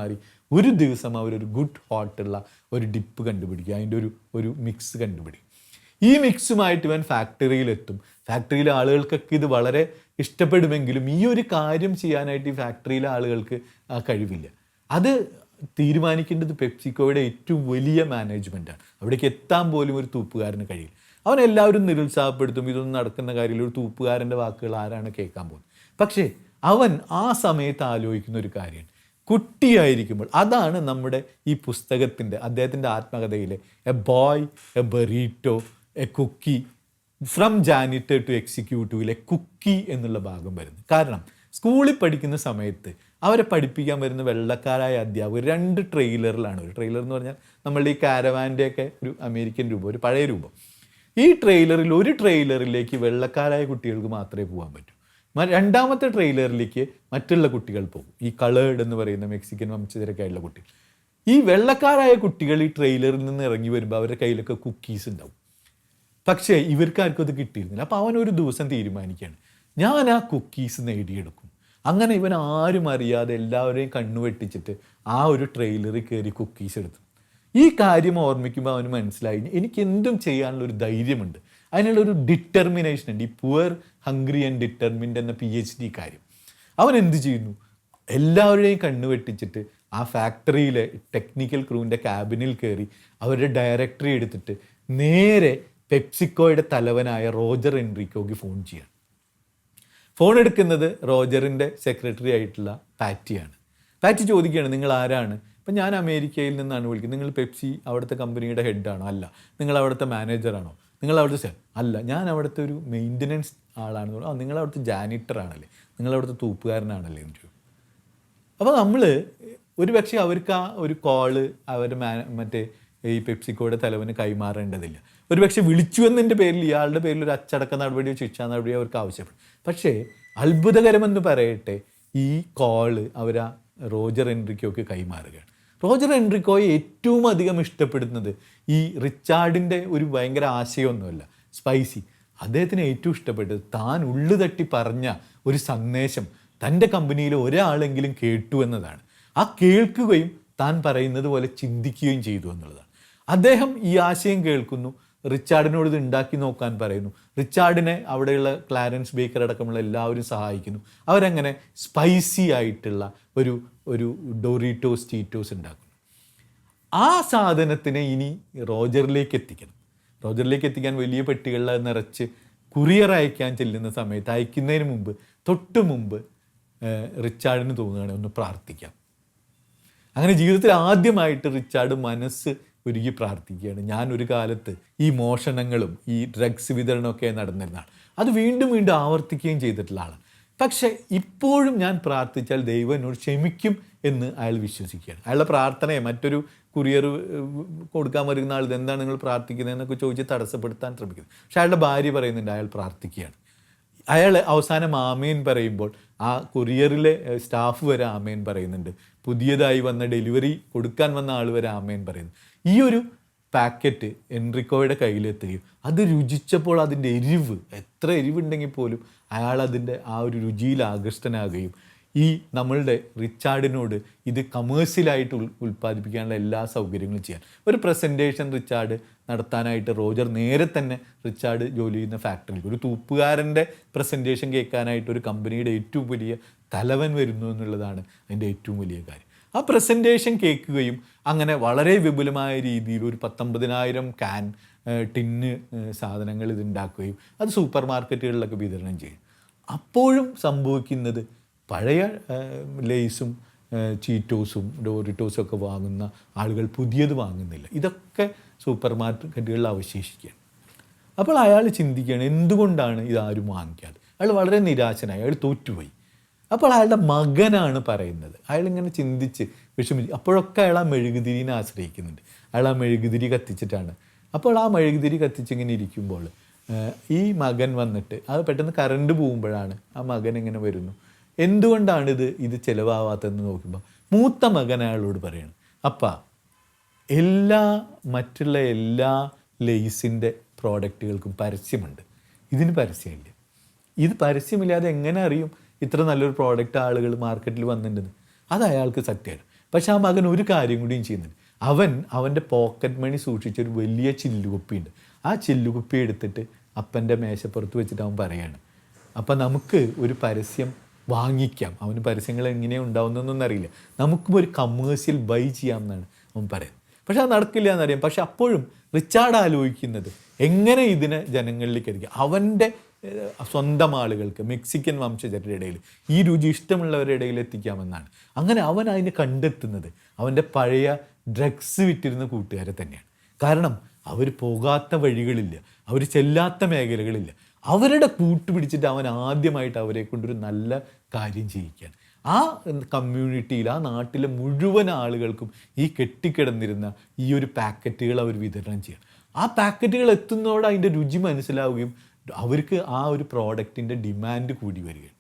A: ഒരു ദിവസം അവരൊരു ഗുഡ് ഹോട്ടുള്ള ഒരു ഡിപ്പ് കണ്ടുപിടിക്കുക, അതിൻ്റെ ഒരു മിക്സ് കണ്ടുപിടിക്കും. ഈ മിക്സുമായിട്ട് ഇവൻ ഫാക്ടറിയിലെത്തും. ഫാക്ടറിയിലെ ആളുകൾക്കൊക്കെ ഇത് വളരെ ഇഷ്ടപ്പെടുമെങ്കിലും ഈ ഒരു കാര്യം ചെയ്യാനായിട്ട് ഈ ഫാക്ടറിയിലെ ആളുകൾക്ക് കഴിവില്ല. അത് തീരുമാനിക്കേണ്ടത് പെപ്സിക്കോയുടെ ഏറ്റവും വലിയ മാനേജ്മെൻറ്റാണ്. അവിടേക്ക് എത്താൻ പോലും ഒരു തൂപ്പുകാരന് കഴിയില്ല. അവനെല്ലാവരും നിരുത്സാഹപ്പെടുത്തും, ഇതൊന്നും നടക്കുന്ന കാര്യമില്ല, ഒരു തൂപ്പുകാരൻ്റെ വാക്കുകൾ ആരാണ് കേൾക്കാൻ പോകുന്നത്. പക്ഷേ അവൻ ആ സമയത്ത് ആലോചിക്കുന്ന ഒരു കാര്യമാണ്, കുട്ടിയായിരിക്കുമ്പോൾ, അതാണ് നമ്മുടെ ഈ പുസ്തകത്തിൻ്റെ, അദ്ദേഹത്തിൻ്റെ ആത്മകഥയിലെ a boy, a burrito, a cookie, from janitor to എക്സിക്യൂട്ടീവിലെ കുക്കി എന്നുള്ള ഭാഗം വരുന്നത്. കാരണം സ്കൂളിൽ പഠിക്കുന്ന സമയത്ത് അവരെ പഠിപ്പിക്കാൻ വരുന്ന വെള്ളക്കാരായ അധ്യാപകർ 2 ട്രെയിലറിലാണ്. ഒരു ട്രെയിലർ എന്ന് പറഞ്ഞാൽ നമ്മളുടെ ഈ കാരവാൻ്റെയൊക്കെ ഒരു അമേരിക്കൻ രൂപം, ഒരു പഴയ രൂപം. ഈ ഒരു ട്രെയിലറിലേക്ക് വെള്ളക്കാരായ കുട്ടികൾക്ക് മാത്രമേ പോകാൻ പറ്റൂ. രണ്ടാമത്തെ ട്രെയിലറിലേക്ക് മറ്റുള്ള കുട്ടികൾ പോകും, ഈ കളേർഡ് എന്ന് പറയുന്ന മെക്സിക്കൻ വംശജരൊക്കെ ആയിട്ടുള്ള കുട്ടികൾ. ഈ വെള്ളക്കാരായ കുട്ടികൾ ഈ ട്രെയിലറിൽ നിന്ന് ഇറങ്ങി വരുമ്പോൾ അവരുടെ കയ്യിലൊക്കെ കുക്കീസ് ഉണ്ടാവും. പക്ഷേ ഇവർക്കാർക്കും അത് കിട്ടിയിരുന്നില്ല. അപ്പോൾ അവൻ ഒരു ദിവസം തീരുമാനിക്കുകയാണ്, ഞാൻ ആ കുക്കീസ് നേടിയെടുക്കും. അങ്ങനെ ഇവൻ ആരും അറിയാതെ എല്ലാവരെയും കണ്ണുവെട്ടിച്ചിട്ട് ആ ഒരു ട്രെയിലറിൽ കയറി കുക്കീസ് എടുത്തു. ഈ കാര്യം ഓർമ്മിക്കുമ്പോൾ അവന് മനസ്സിലായി, എനിക്ക് എന്തും ചെയ്യാനുള്ളൊരു ധൈര്യമുണ്ട്, അതിനുള്ളൊരു ഡിറ്റർമിനേഷൻ ഉണ്ട്. ഈ പുവർ ഹംഗ്രി ആൻഡ് ഡിറ്റർമിൻഡ് എന്ന PhD കാര്യം. അവൻ എന്ത് ചെയ്യുന്നു, എല്ലാവരുടെയും കണ്ണുവെട്ടിച്ചിട്ട് ആ ഫാക്ടറിയിലെ ടെക്നിക്കൽ ക്രൂവിൻ്റെ ക്യാബിനിൽ കയറി അവരുടെ ഡയറക്ടറി എടുത്തിട്ട് നേരെ പെപ്സിക്കോയുടെ തലവനായ റോജർ എൻറിക്കോയ്ക്ക് ഫോൺ ചെയ്യണം. ഫോൺ എടുക്കുന്നത് റോജറിൻ്റെ സെക്രട്ടറി ആയിട്ടുള്ള പാറ്റിയാണ്. പാറ്റി ചോദിക്കുകയാണ്, നിങ്ങൾ ആരാണ്? അപ്പം ഞാൻ അമേരിക്കയിൽ നിന്നാണ് വിളിക്കുന്നത്. നിങ്ങൾ പെപ്സി അവിടുത്തെ കമ്പനിയുടെ ഹെഡാണോ? അല്ല. നിങ്ങൾ അവിടുത്തെ മാനേജറാണോ? നിങ്ങൾ അവിടുത്തെ അല്ല, ഞാൻ അവിടുത്തെ ഒരു മെയിൻ്റനൻസ് ആളാണെന്ന് പറഞ്ഞു. നിങ്ങൾ അവിടുത്തെ ജാനിറ്ററാണല്ലേ, നിങ്ങളവിടുത്തെ തൂപ്പുകാരനാണല്ലേ എന്ന് ചോദിച്ചു. അപ്പോൾ നമ്മൾ ഒരു പക്ഷേ അവർക്ക് ആ ഒരു കോള് മറ്റേ ഈ പെപ്സിക്കോയുടെ തലവന് കൈമാറേണ്ടതില്ല. ഒരു പക്ഷേ വിളിച്ചു എന്നതിൻ്റെ പേരിൽ ഇയാളുടെ പേരിൽ ഒരു അച്ചടക്ക നടപടിയോ ശിക്ഷാ നടപടിയോ അവർക്ക് ആവശ്യപ്പെടും. പക്ഷേ അത്ഭുതകരമെന്ന് പറയട്ടെ, ഈ കോള് അവർ ആ റോജർ എൻട്രിക്കോയ്ക്ക് കൈമാറുകയാണ്. റോജർ എൻട്രിക്കോയെ ഏറ്റവും അധികം ഇഷ്ടപ്പെടുന്നത് ഈ റിച്ചാർഡിൻ്റെ ഒരു ഭയങ്കര ആശയമൊന്നുമല്ല, സ്പൈസി. അദ്ദേഹത്തിന് ഏറ്റവും ഇഷ്ടപ്പെട്ടത് താൻ ഉള്ളു തട്ടി പറഞ്ഞ ഒരു സന്ദേശം തൻ്റെ കമ്പനിയിൽ ഒരാളെങ്കിലും കേട്ടു എന്നതാണ്. ആ കേൾക്കുകയും താൻ പറയുന്നത് പോലെ ചിന്തിക്കുകയും ചെയ്തു എന്നുള്ളതാണ്. അദ്ദേഹം ഈ ആശയം കേൾക്കുന്നു, റിച്ചാർഡിനോട് ഇത് ഉണ്ടാക്കി നോക്കാൻ പറയുന്നു. റിച്ചാർഡിനെ അവിടെയുള്ള ക്ലാരൻസ് ബേക്കർ അടക്കമുള്ള എല്ലാവരും സഹായിക്കുന്നു. അവരങ്ങനെ സ്പൈസി ആയിട്ടുള്ള ഒരു ഡോറിറ്റോസ് ചീറ്റോസ് ഉണ്ടാക്കുന്നു. ആ സാധനത്തിനെ ഇനി റോജറിലേക്ക് എത്തിക്കണം. റോജറിലേക്ക് എത്തിക്കാൻ വലിയ പെട്ടികളിൽ നിറച്ച് കുറിയർ അയക്കാൻ ചെല്ലുന്ന സമയത്ത് അയക്കുന്നതിന് മുമ്പ് തൊട്ട് മുമ്പ് റിച്ചാർഡിന് തോന്നുകയാണ് ഒന്ന് പ്രാർത്ഥിക്കാം. അങ്ങനെ ജീവിതത്തിൽ ആദ്യമായിട്ട് റിച്ചാർഡ് മനസ്സ് ഒരുക്കി പ്രാർത്ഥിക്കുകയാണ്. ഞാനൊരു കാലത്ത് ഈ മോഷണങ്ങളും ഈ ഡ്രഗ്സ് വിതരണമൊക്കെ നടന്നിരുന്നതാണ്, അത് വീണ്ടും വീണ്ടും ആവർത്തിക്കുകയും ചെയ്തിട്ടുള്ള ആളാണ്. പക്ഷേ ഇപ്പോഴും ഞാൻ പ്രാർത്ഥിച്ചാൽ ദൈവം എന്നോട് ക്ഷമിക്കും എന്ന് അയാൾ വിശ്വസിക്കുകയാണ്. അയാളുടെ പ്രാർത്ഥനയെ മറ്റൊരു കുറിയർ കൊടുക്കാൻ വരുന്ന ആൾ എന്താണ് നിങ്ങൾ പ്രാർത്ഥിക്കുന്നതെന്നൊക്കെ ചോദിച്ച് തടസ്സപ്പെടുത്താൻ ശ്രമിക്കുന്നത്. പക്ഷെ അയാളുടെ ഭാര്യ പറയുന്നുണ്ട് അയാൾ പ്രാർത്ഥിക്കുകയാണ്. അയാൾ അവസാനം ആമേൻ പറയുമ്പോൾ ആ കൊറിയറിലെ സ്റ്റാഫ് വരെ ആമേൻ പറയുന്നുണ്ട്. പുതിയതായി വന്ന ഡെലിവറി കൊടുക്കാൻ വന്ന ആൾ വരെ ആമേൻ പറയുന്നു. ഈ ഒരു പാക്കറ്റ് എൻറിക്കോയുടെ കയ്യിലെത്തുകയും അത് രുചിച്ചപ്പോൾ അതിൻ്റെ എരിവ്, എത്ര എരിവുണ്ടെങ്കിൽ പോലും അയാൾ അതിൻ്റെ ആ ഒരു രുചിയിൽ ആകൃഷ്ടനാകുകയും ഈ നമ്മളുടെ റിച്ചാർഡിനോട് ഇത് കമേഴ്സ്യലായിട്ട് ഉൽപ്പാദിപ്പിക്കാനുള്ള എല്ലാ സൗകര്യങ്ങളും ചെയ്യാൻ ഒരു പ്രസൻറ്റേഷൻ റിച്ചാർഡ് നടത്താനായിട്ട് റോജർ നേരെ തന്നെ റിച്ചാർഡ് ജോലി ചെയ്യുന്ന ഫാക്ടറിയിൽ ഒരു തൂപ്പുകാരൻ്റെ പ്രസൻറ്റേഷൻ കേൾക്കാനായിട്ട് ഒരു കമ്പനിയുടെ ഏറ്റവും വലിയ തലവൻ വരുന്നു എന്നുള്ളതാണ് അതിൻ്റെ ഏറ്റവും വലിയ കാര്യം. ആ പ്രസൻറ്റേഷൻ കേൾക്കുകയും അങ്ങനെ വളരെ വിപുലമായ രീതിയിൽ ഒരു 19,000 ക്യാൻ ടിന്ന് സാധനങ്ങൾ ഇതുണ്ടാക്കുകയും അത് സൂപ്പർ മാർക്കറ്റുകളിലൊക്കെ വിതരണം ചെയ്യും. അപ്പോഴും സംഭവിക്കുന്നത് പഴയ ലേസും ചീറ്റോസും ഡോറിറ്റോസും ഒക്കെ വാങ്ങുന്ന ആളുകൾ പുതിയത് വാങ്ങുന്നില്ല. ഇതൊക്കെ സൂപ്പർ മാർക്കറ്റുകളിൽ അവശേഷിക്കുകയാണ്. അപ്പോൾ അയാൾ ചിന്തിക്കുകയാണ് എന്തുകൊണ്ടാണ് ഇതാരും വാങ്ങിക്കാതെ. അയാൾ വളരെ നിരാശനായി, അയാൾ തോറ്റുപോയി. അപ്പോൾ അയാളുടെ മകനാണ് പറയുന്നത്. അയാളിങ്ങനെ ചിന്തിച്ച് വിഷമിച്ച് അപ്പോഴൊക്കെ അയാൾ ആ മെഴുകുതിരിനെ ആശ്രയിക്കുന്നുണ്ട്. അയാൾ ആ മെഴുകുതിരി കത്തിച്ചിട്ടാണ്. അപ്പോൾ ആ മെഴുകുതിരി കത്തിച്ചിങ്ങനെ ഇരിക്കുമ്പോൾ ഈ മകൻ വന്നിട്ട് അത് പെട്ടെന്ന് കറണ്ട് പോകുമ്പോഴാണ് ആ മകൻ ഇങ്ങനെ വരുന്നു. എന്തുകൊണ്ടാണ് ഇത് ചിലവാവാത്തതെന്ന് നോക്കുമ്പോൾ മൂത്ത മകൻ അയാളോട് പറയണം, അപ്പാ മറ്റുള്ള എല്ലാ ലേസിൻ്റെ പ്രോഡക്റ്റുകൾക്കും പരസ്യമുണ്ട്, ഇതിന് പരസ്യമില്ല. ഇത് പരസ്യമില്ലാതെ എങ്ങനെ അറിയും ഇത്ര നല്ലൊരു പ്രോഡക്റ്റ് ആളുകൾ മാർക്കറ്റിൽ വന്നിട്ടുണ്ടെന്ന്? അത് അയാൾക്ക് സത്യമാണ്. പക്ഷെ ആ മകൻ ഒരു കാര്യം കൂടിയും ചെയ്യുന്നുണ്ട്. അവൻ്റെ പോക്കറ്റ് മണി സൂക്ഷിച്ചൊരു വലിയ ചില്ലുകുപ്പിയുണ്ട്. ആ ചില്ലുകുപ്പി എടുത്തിട്ട് അപ്പൻ്റെ മേശപ്പുറത്ത് വെച്ചിട്ട് അവൻ പറയാണ്, അപ്പം നമുക്ക് ഒരു പരസ്യം വാങ്ങിക്കാം. അവന് പരസ്യങ്ങൾ എങ്ങനെയാണ് ഉണ്ടാവുന്നതെന്നൊന്നും അറിയില്ല, നമുക്കും ഒരു കമേഴ്സ്യൽ ബൈ ചെയ്യാമെന്നാണ് അവൻ പറയുന്നത്. പക്ഷെ അത് നടക്കില്ല എന്നറിയാം. പക്ഷെ അപ്പോഴും റിച്ചാർഡ് ആലോചിക്കുന്നത് എങ്ങനെ ഇതിനെ ജനങ്ങളിലേക്ക് എത്തിക്കാം, അവൻ്റെ സ്വന്തം ആളുകൾക്ക്, മെക്സിക്കൻ വംശജരുടെ ഇടയിൽ ഈ രുചി ഇഷ്ടമുള്ളവരുടെ ഇടയിൽ എത്തിക്കാമെന്നാണ്. അങ്ങനെ അവൻ അതിനെ കണ്ടെത്തുന്നത് അവൻ്റെ പഴയ ഡ്രഗ്സ് വിറ്റിരുന്ന കൂട്ടുകാരെ തന്നെയാണ്. കാരണം അവർ പോകാത്ത വഴികളില്ല, അവർ ചെല്ലാത്ത മേഖലകളില്ല. അവരുടെ കൂട്ടുപിടിച്ചിട്ട് അവൻ ആദ്യമായിട്ട് അവരെ കൊണ്ടൊരു നല്ല കാര്യം ചെയ്യിക്കുകയാണ്. ആ കമ്മ്യൂണിറ്റിയിൽ, ആ നാട്ടിലെ മുഴുവൻ ആളുകൾക്കും ഈ കെട്ടിക്കിടന്നിരുന്ന ഈ ഒരു പാക്കറ്റുകൾ അവർ വിതരണം ചെയ്യണം. ആ പാക്കറ്റുകൾ എത്തുന്നതോടെ അതിൻ്റെ രുചി മനസ്സിലാവുകയും അവർക്ക് ആ ഒരു പ്രോഡക്റ്റിൻ്റെ ഡിമാൻഡ് കൂടി വരികയാണ്.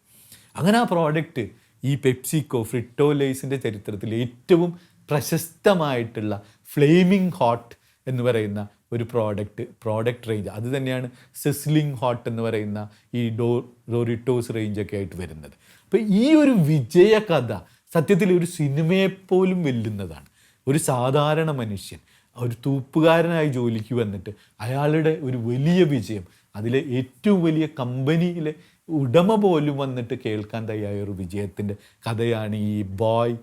A: അങ്ങനെ ആ പ്രോഡക്റ്റ് ഈ പെപ്സിക്കോ, ഫ്രിട്ടോ ലേസിൻ്റെ ചരിത്രത്തിൽ ഏറ്റവും പ്രശസ്തമായിട്ടുള്ള ഫ്ലെയിമിംഗ് ഹോട്ട് എന്ന് പറയുന്ന ഒരു പ്രോഡക്റ്റ് റേഞ്ച്, അത് തന്നെയാണ് സിസ്ലിംഗ് ഹോട്ട് എന്ന് പറയുന്ന ഈ ഡോറിറ്റോസ് റേഞ്ചൊക്കെ ആയിട്ട് വരുന്നത്. അപ്പോൾ ഈ ഒരു വിജയ കഥ സത്യത്തിൽ ഒരു സിനിമയെപ്പോലും വെല്ലുന്നതാണ്. ഒരു സാധാരണ മനുഷ്യൻ ഒരു തൂപ്പുകാരനായി ജോലിക്ക് വന്നിട്ട് അയാളുടെ ഒരു വലിയ വിജയം, അതിലെ ഏറ്റവും വലിയ കമ്പനിയിലെ ഉടമ പോലും വന്നിട്ട് കേൾക്കാൻ തയ്യായ ഒരു വിജയത്തിൻ്റെ കഥയാണ് ഈ boy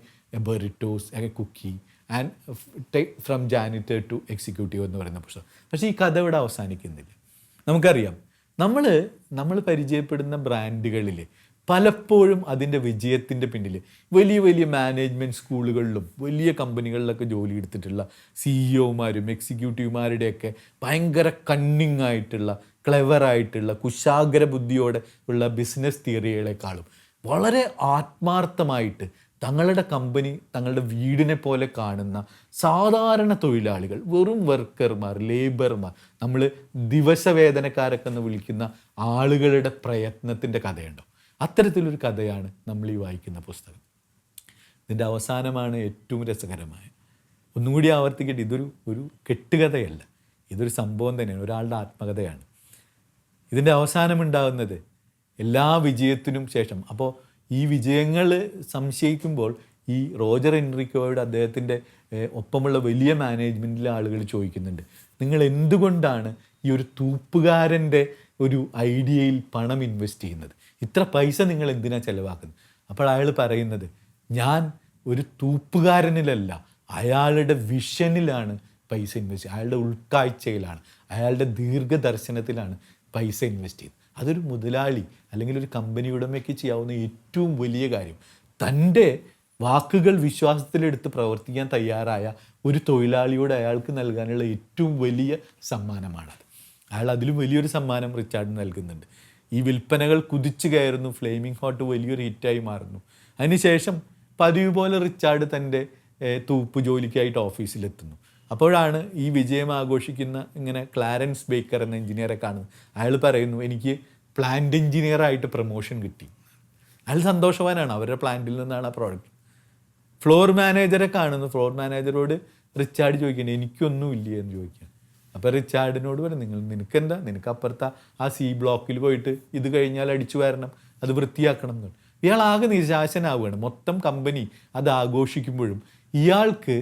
A: burritos a cookie and from janitor to executive എന്ന് പറയുന്ന പുസ്തകം. പക്ഷേ ഈ കഥ ഇവിടെ അവസാനിക്കുന്നില്ല. നമുക്കറിയാം, നമ്മൾ പരിചയപ്പെടുന്ന ബ്രാൻഡുകളിൽ പലപ്പോഴും അതിൻ്റെ വിജയത്തിൻ്റെ പിന്നിൽ വലിയ വലിയ മാനേജ്മെൻറ്റ് സ്കൂളുകളിലും വലിയ കമ്പനികളിലൊക്കെ ജോലി എടുത്തിട്ടുള്ള CEO-മാരും എക്സിക്യൂട്ടീവുമാരുടെയൊക്കെ ഭയങ്കര കണ്ണിങ് ആയിട്ടുള്ള ക്ലെവറായിട്ടുള്ള കുശാഗ്ര ബുദ്ധിയോടെ ഉള്ള ബിസിനസ് തിയറികളെക്കാളും വളരെ ആത്മാർത്ഥമായിട്ട് തങ്ങളുടെ കമ്പനി തങ്ങളുടെ വീടിനെ പോലെ കാണുന്ന സാധാരണ തൊഴിലാളികൾ, വെറും വർക്കർമാർ, ലേബർമാർ, നമ്മൾ ദിവസവേതനക്കാരൊക്കെ എന്ന് വിളിക്കുന്ന ആളുകളുടെ പ്രയത്നത്തിൻ്റെ കഥയുണ്ടോ? അത്തരത്തിലൊരു കഥയാണ് നമ്മൾ ഈ വായിക്കുന്ന പുസ്തകം. ഇതിൻ്റെ അവസാനമാണ് ഏറ്റവും രസകരമായ. ഒന്നുകൂടി ആവർത്തിക്കട്ടെ, ഒരു കെട്ടുകഥയല്ല, ഇതൊരു സംഭവം തന്നെയാണ്, ഒരാളുടെ ആത്മകഥയാണ്. ഇതിൻ്റെ അവസാനമുണ്ടാകുന്നത് എല്ലാ വിജയത്തിനും ശേഷം. അപ്പോൾ ഈ വിജയങ്ങൾ സംശയിക്കുമ്പോൾ ഈ റോജർ എൻറിക്കോയോട് അദ്ദേഹത്തിൻ്റെ ഒപ്പമുള്ള വലിയ മാനേജ്മെൻറ്റിലെ ആളുകൾ ചോദിക്കുന്നുണ്ട്, നിങ്ങൾ എന്തുകൊണ്ടാണ് ഈ ഒരു തൂപ്പുകാരൻ്റെ ഒരു ഐഡിയയിൽ പണം ഇൻവെസ്റ്റ് ചെയ്യുന്നത്? ഇത്ര പൈസ നിങ്ങൾ എന്തിനാണ് ചിലവാക്കുന്നത്? അപ്പോൾ അയാൾ പറയുന്നത്, ഞാൻ ഒരു തൂപ്പുകാരനിലല്ല, അയാളുടെ വിഷനിലാണ് പൈസ ഇൻവെസ്റ്റ് ചെയ്യുന്നത്, അയാളുടെ ഉൾക്കാഴ്ചയിലാണ്, അയാളുടെ ദീർഘദർശനത്തിലാണ് പൈസ ഇൻവെസ്റ്റ് ചെയ്യുന്നത്. അതൊരു മുതലാളി അല്ലെങ്കിൽ ഒരു കമ്പനി ഉടമയ്ക്ക് ചെയ്യാവുന്ന ഏറ്റവും വലിയ കാര്യം. തൻ്റെ വാക്കുകൾ വിശ്വാസത്തിലെടുത്ത് പ്രവർത്തിക്കാൻ തയ്യാറായ ഒരു തൊഴിലാളിയോട് അയാൾക്ക് നൽകാനുള്ള ഏറ്റവും വലിയ സമ്മാനമാണത്. അയാൾ അതിലും വലിയൊരു സമ്മാനം റിച്ചാർഡ് നൽകുന്നുണ്ട്. ഈ വിൽപ്പനകൾ കുതിച്ചു കയറുന്നു, ഫ്ലെയിമിംഗ് ഹോട്ട് വലിയൊരു ഹിറ്റായി മാറുന്നു. അതിനുശേഷം പതിവ് പോലെ റിച്ചാർഡ് തൻ്റെ തൂപ്പ് ജോലിക്കായിട്ട് ഓഫീസിലെത്തുന്നു. അപ്പോഴാണ് ഈ വിജയം ആഘോഷിക്കുന്ന ഇങ്ങനെ ക്ലാരൻസ് ബേക്കർ എന്ന എഞ്ചിനീയറെ കാണുന്നത്. അയാൾ പറയുന്നു, എനിക്ക് പ്ലാന്റ് എഞ്ചിനീയറായിട്ട് പ്രൊമോഷൻ കിട്ടി. അയാൾ സന്തോഷവാനാണ്, അവരുടെ പ്ലാന്റിൽ നിന്നാണ് ആ പ്രോഡക്റ്റ്. ഫ്ലോർ മാനേജറെ കാണുന്നു. ഫ്ലോർ മാനേജറോട് റിച്ചാർഡ് ചോദിക്കണം, എനിക്കൊന്നുമില്ലേ എന്ന് ചോദിക്കുക. അപ്പോൾ റിച്ചാർഡിനോട് പറയും, നിനക്കെന്താ, നിനക്ക് അപ്പുറത്ത് ആ C ബ്ലോക്കിൽ പോയിട്ട് ഇത് കഴിഞ്ഞാൽ അടിച്ചു വരണം, അത് വൃത്തിയാക്കണം എന്ന്. ഇയാൾ ആകെ നിരാശനാവുകയാണ്. മൊത്തം കമ്പനി അത് ആഘോഷിക്കുമ്പോഴും ഇയാൾക്ക്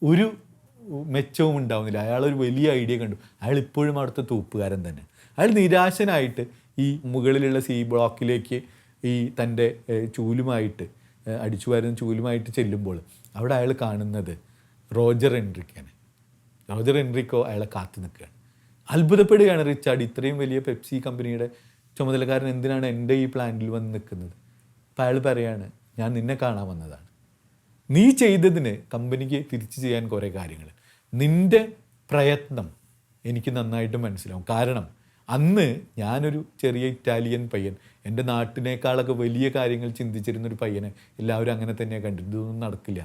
A: ഒരു മെച്ചവും ഉണ്ടാവുന്നില്ല. അയാളൊരു വലിയ ഐഡിയ കണ്ടു, അയാൾ ഇപ്പോഴും അവിടുത്തെ തൂപ്പുകാരൻ തന്നെ. അയാൾ നിരാശനായിട്ട് ഈ മുകളിലുള്ള C ബ്ലോക്കിലേക്ക് ഈ തൻ്റെ ചൂലുമായിട്ട് അടിച്ചു വരുന്ന ചൂലുമായിട്ട് ചെല്ലുമ്പോൾ അവിടെ അയാൾ കാണുന്നത് റോജർ എൻറിക്കോനെ. റോജർ എൻറിക്കോ അയാളെ കാത്തു നിൽക്കുകയാണ്. അത്ഭുതപ്പെടുകയാണ് റിച്ചാർഡ്, ഇത്രയും വലിയ പെപ്സി കമ്പനിയുടെ ചുമതലക്കാരൻ എന്തിനാണ് എൻ്റെ ഈ പ്ലാന്റിൽ വന്ന് നിൽക്കുന്നത്? അപ്പോൾ അയാൾ പറയാണ്, ഞാൻ നിന്നെ കാണാൻ വന്നതാണ്. നീ ചെയ്തതിന് കമ്പനിക്ക് തിരിച്ചു ചെയ്യാൻ കുറേ കാര്യങ്ങൾ, നിൻ്റെ പ്രയത്നം എനിക്ക് നന്നായിട്ട് മനസ്സിലാവും. കാരണം അന്ന് ഞാനൊരു ചെറിയ ഇറ്റാലിയൻ പയ്യൻ, എൻ്റെ നാട്ടിനേക്കാളൊക്കെ വലിയ കാര്യങ്ങൾ ചിന്തിച്ചിരുന്നൊരു പയ്യനെ എല്ലാവരും അങ്ങനെ തന്നെയാണ് കണ്ടിട്ട്, ഇതൊന്നും നടക്കില്ല.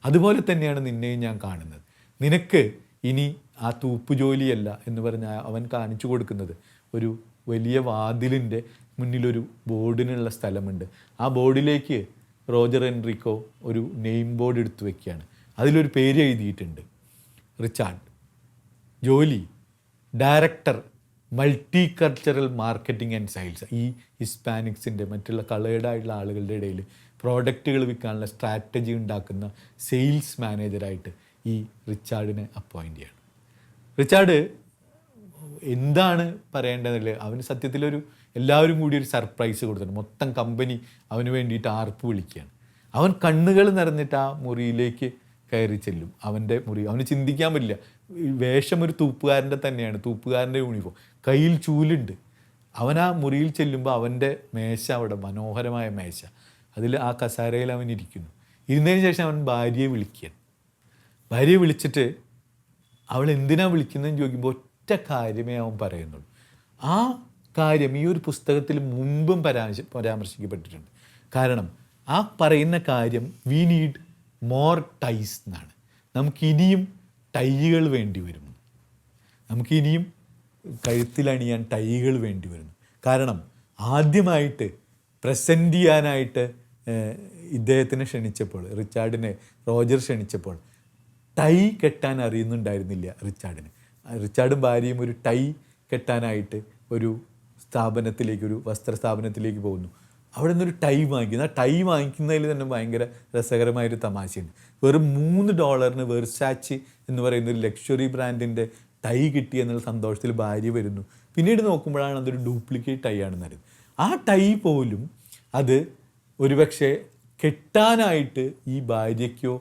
A: അതുപോലെ തന്നെയാണ് നിന്നെയും ഞാൻ കാണുന്നത്. നിനക്ക് ഇനി ആ തൂപ്പ് ജോലിയല്ല എന്ന് പറഞ്ഞാൽ അവൻ കാണിച്ചു കൊടുക്കുന്നത് ഒരു വലിയ വാതിലിൻ്റെ മുന്നിലൊരു ബോർഡിനുള്ള സ്ഥലമുണ്ട്. ആ ബോർഡിലേക്ക് റോജർ എൻറിക്കോ ഒരു നെയിം ബോർഡ് എടുത്തു വയ്ക്കുകയാണ്. അതിലൊരു പേര് എഴുതിയിട്ടുണ്ട്, റിച്ചാർഡ്. ജോലി director multi cultural marketing and sales. ഈ ഹിസ്പാനിക്സിൻ്റെ മറ്റുള്ള കളേർഡായിട്ടുള്ള ആളുകളുടെ ഇടയിൽ പ്രോഡക്റ്റുകൾ വിൽക്കാനുള്ള സ്ട്രാറ്റജി ഉണ്ടാക്കുന്ന സെയിൽസ് മാനേജറായിട്ട് ഈ റിച്ചാർഡിനെ അപ്പോയിൻ്റ് ചെയ്യണം. റിച്ചാർഡ് എന്താണ് പറയേണ്ടതില്ല, അവന് സത്യത്തിലൊരു എല്ലാവരും കൂടി ഒരു സർപ്രൈസ് കൊടുത്തിട്ടുണ്ട്. മൊത്തം കമ്പനി അവന് വേണ്ടിയിട്ട് ആർപ്പ് വിളിക്കുകയാണ്. അവൻ കണ്ണുകൾ നിറഞ്ഞിട്ട് ആ മുറിയിലേക്ക് കയറി ചെല്ലും. അവൻ്റെ മുറി അവന് ചിന്തിക്കാൻ പറ്റില്ല. വേഷം ഒരു തൂപ്പുകാരൻ്റെ തന്നെയാണ്, തൂപ്പുകാരൻ്റെ യൂണിഫോം, കയ്യിൽ ചൂലുണ്ട്. അവൻ ആ മുറിയിൽ ചെല്ലുമ്പോൾ അവൻ്റെ മേശ, അവിടെ മനോഹരമായ മേശ, അതിൽ ആ കസാരയിൽ അവൻ ഇരിക്കുന്നു. ഇരുന്നതിന് ശേഷം അവൻ ഭാര്യയെ വിളിക്കുകയാണ്. ഭാര്യയെ വിളിച്ചിട്ട് അവൾ എന്തിനാണ് വിളിക്കുന്നതെന്ന് ചോദിക്കുമ്പോൾ ഒറ്റ കാര്യമേ അവൻ പറയുന്നുള്ളൂ. ആ കാര്യം ഈ ഒരു പുസ്തകത്തിൽ മുമ്പും പരാമർശിക്കപ്പെട്ടിട്ടുണ്ട്. കാരണം ആ പറയുന്ന കാര്യം, വി നീഡ് മോർ ടൈസ് എന്നാണ്. നമുക്കിനിയും ടൈകൾ വേണ്ടി വരുന്നു, നമുക്കിനിയും കഴുത്തിലണിയാൻ ടൈകൾ വേണ്ടി വരുന്നു. കാരണം ആദ്യമായിട്ട് പ്രസൻറ്റ് ചെയ്യാനായിട്ട് ഇദ്ദേഹത്തിനെ ക്ഷണിച്ചപ്പോൾ, റിച്ചാർഡിനെ റോജർ ക്ഷണിച്ചപ്പോൾ ടൈ കെട്ടാൻ അറിയുന്നുണ്ടായിരുന്നില്ല റിച്ചാർഡിന്. റിച്ചാർഡും ഭാര്യയും ഒരു ടൈ കെട്ടാനായിട്ട് ഒരു സ്ഥാപനത്തിലേക്ക്, ഒരു വസ്ത്രസ്ഥാപനത്തിലേക്ക് പോകുന്നു. അവിടെ നിന്നൊരു ടൈ വാങ്ങിക്കുന്നു. ആ ടൈ വാങ്ങിക്കുന്നതിൽ തന്നെ ഭയങ്കര രസകരമായൊരു തമാശയുണ്ട്. വെറും $3 വെർസാച്ചി എന്ന് പറയുന്ന ഒരു ലക്ഷറി ബ്രാൻഡിൻ്റെ ടൈ കിട്ടി എന്നുള്ള സന്തോഷത്തിൽ ഭാര്യ വരുന്നു. പിന്നീട് നോക്കുമ്പോഴാണ് അതൊരു ഡ്യൂപ്ലിക്കേറ്റ് ടൈ ആണെന്ന് അറിയുന്നത്. ആ ടൈ പോലും അത് ഒരുപക്ഷെ കെട്ടാനായിട്ട് ഈ ഭാര്യയ്ക്കോ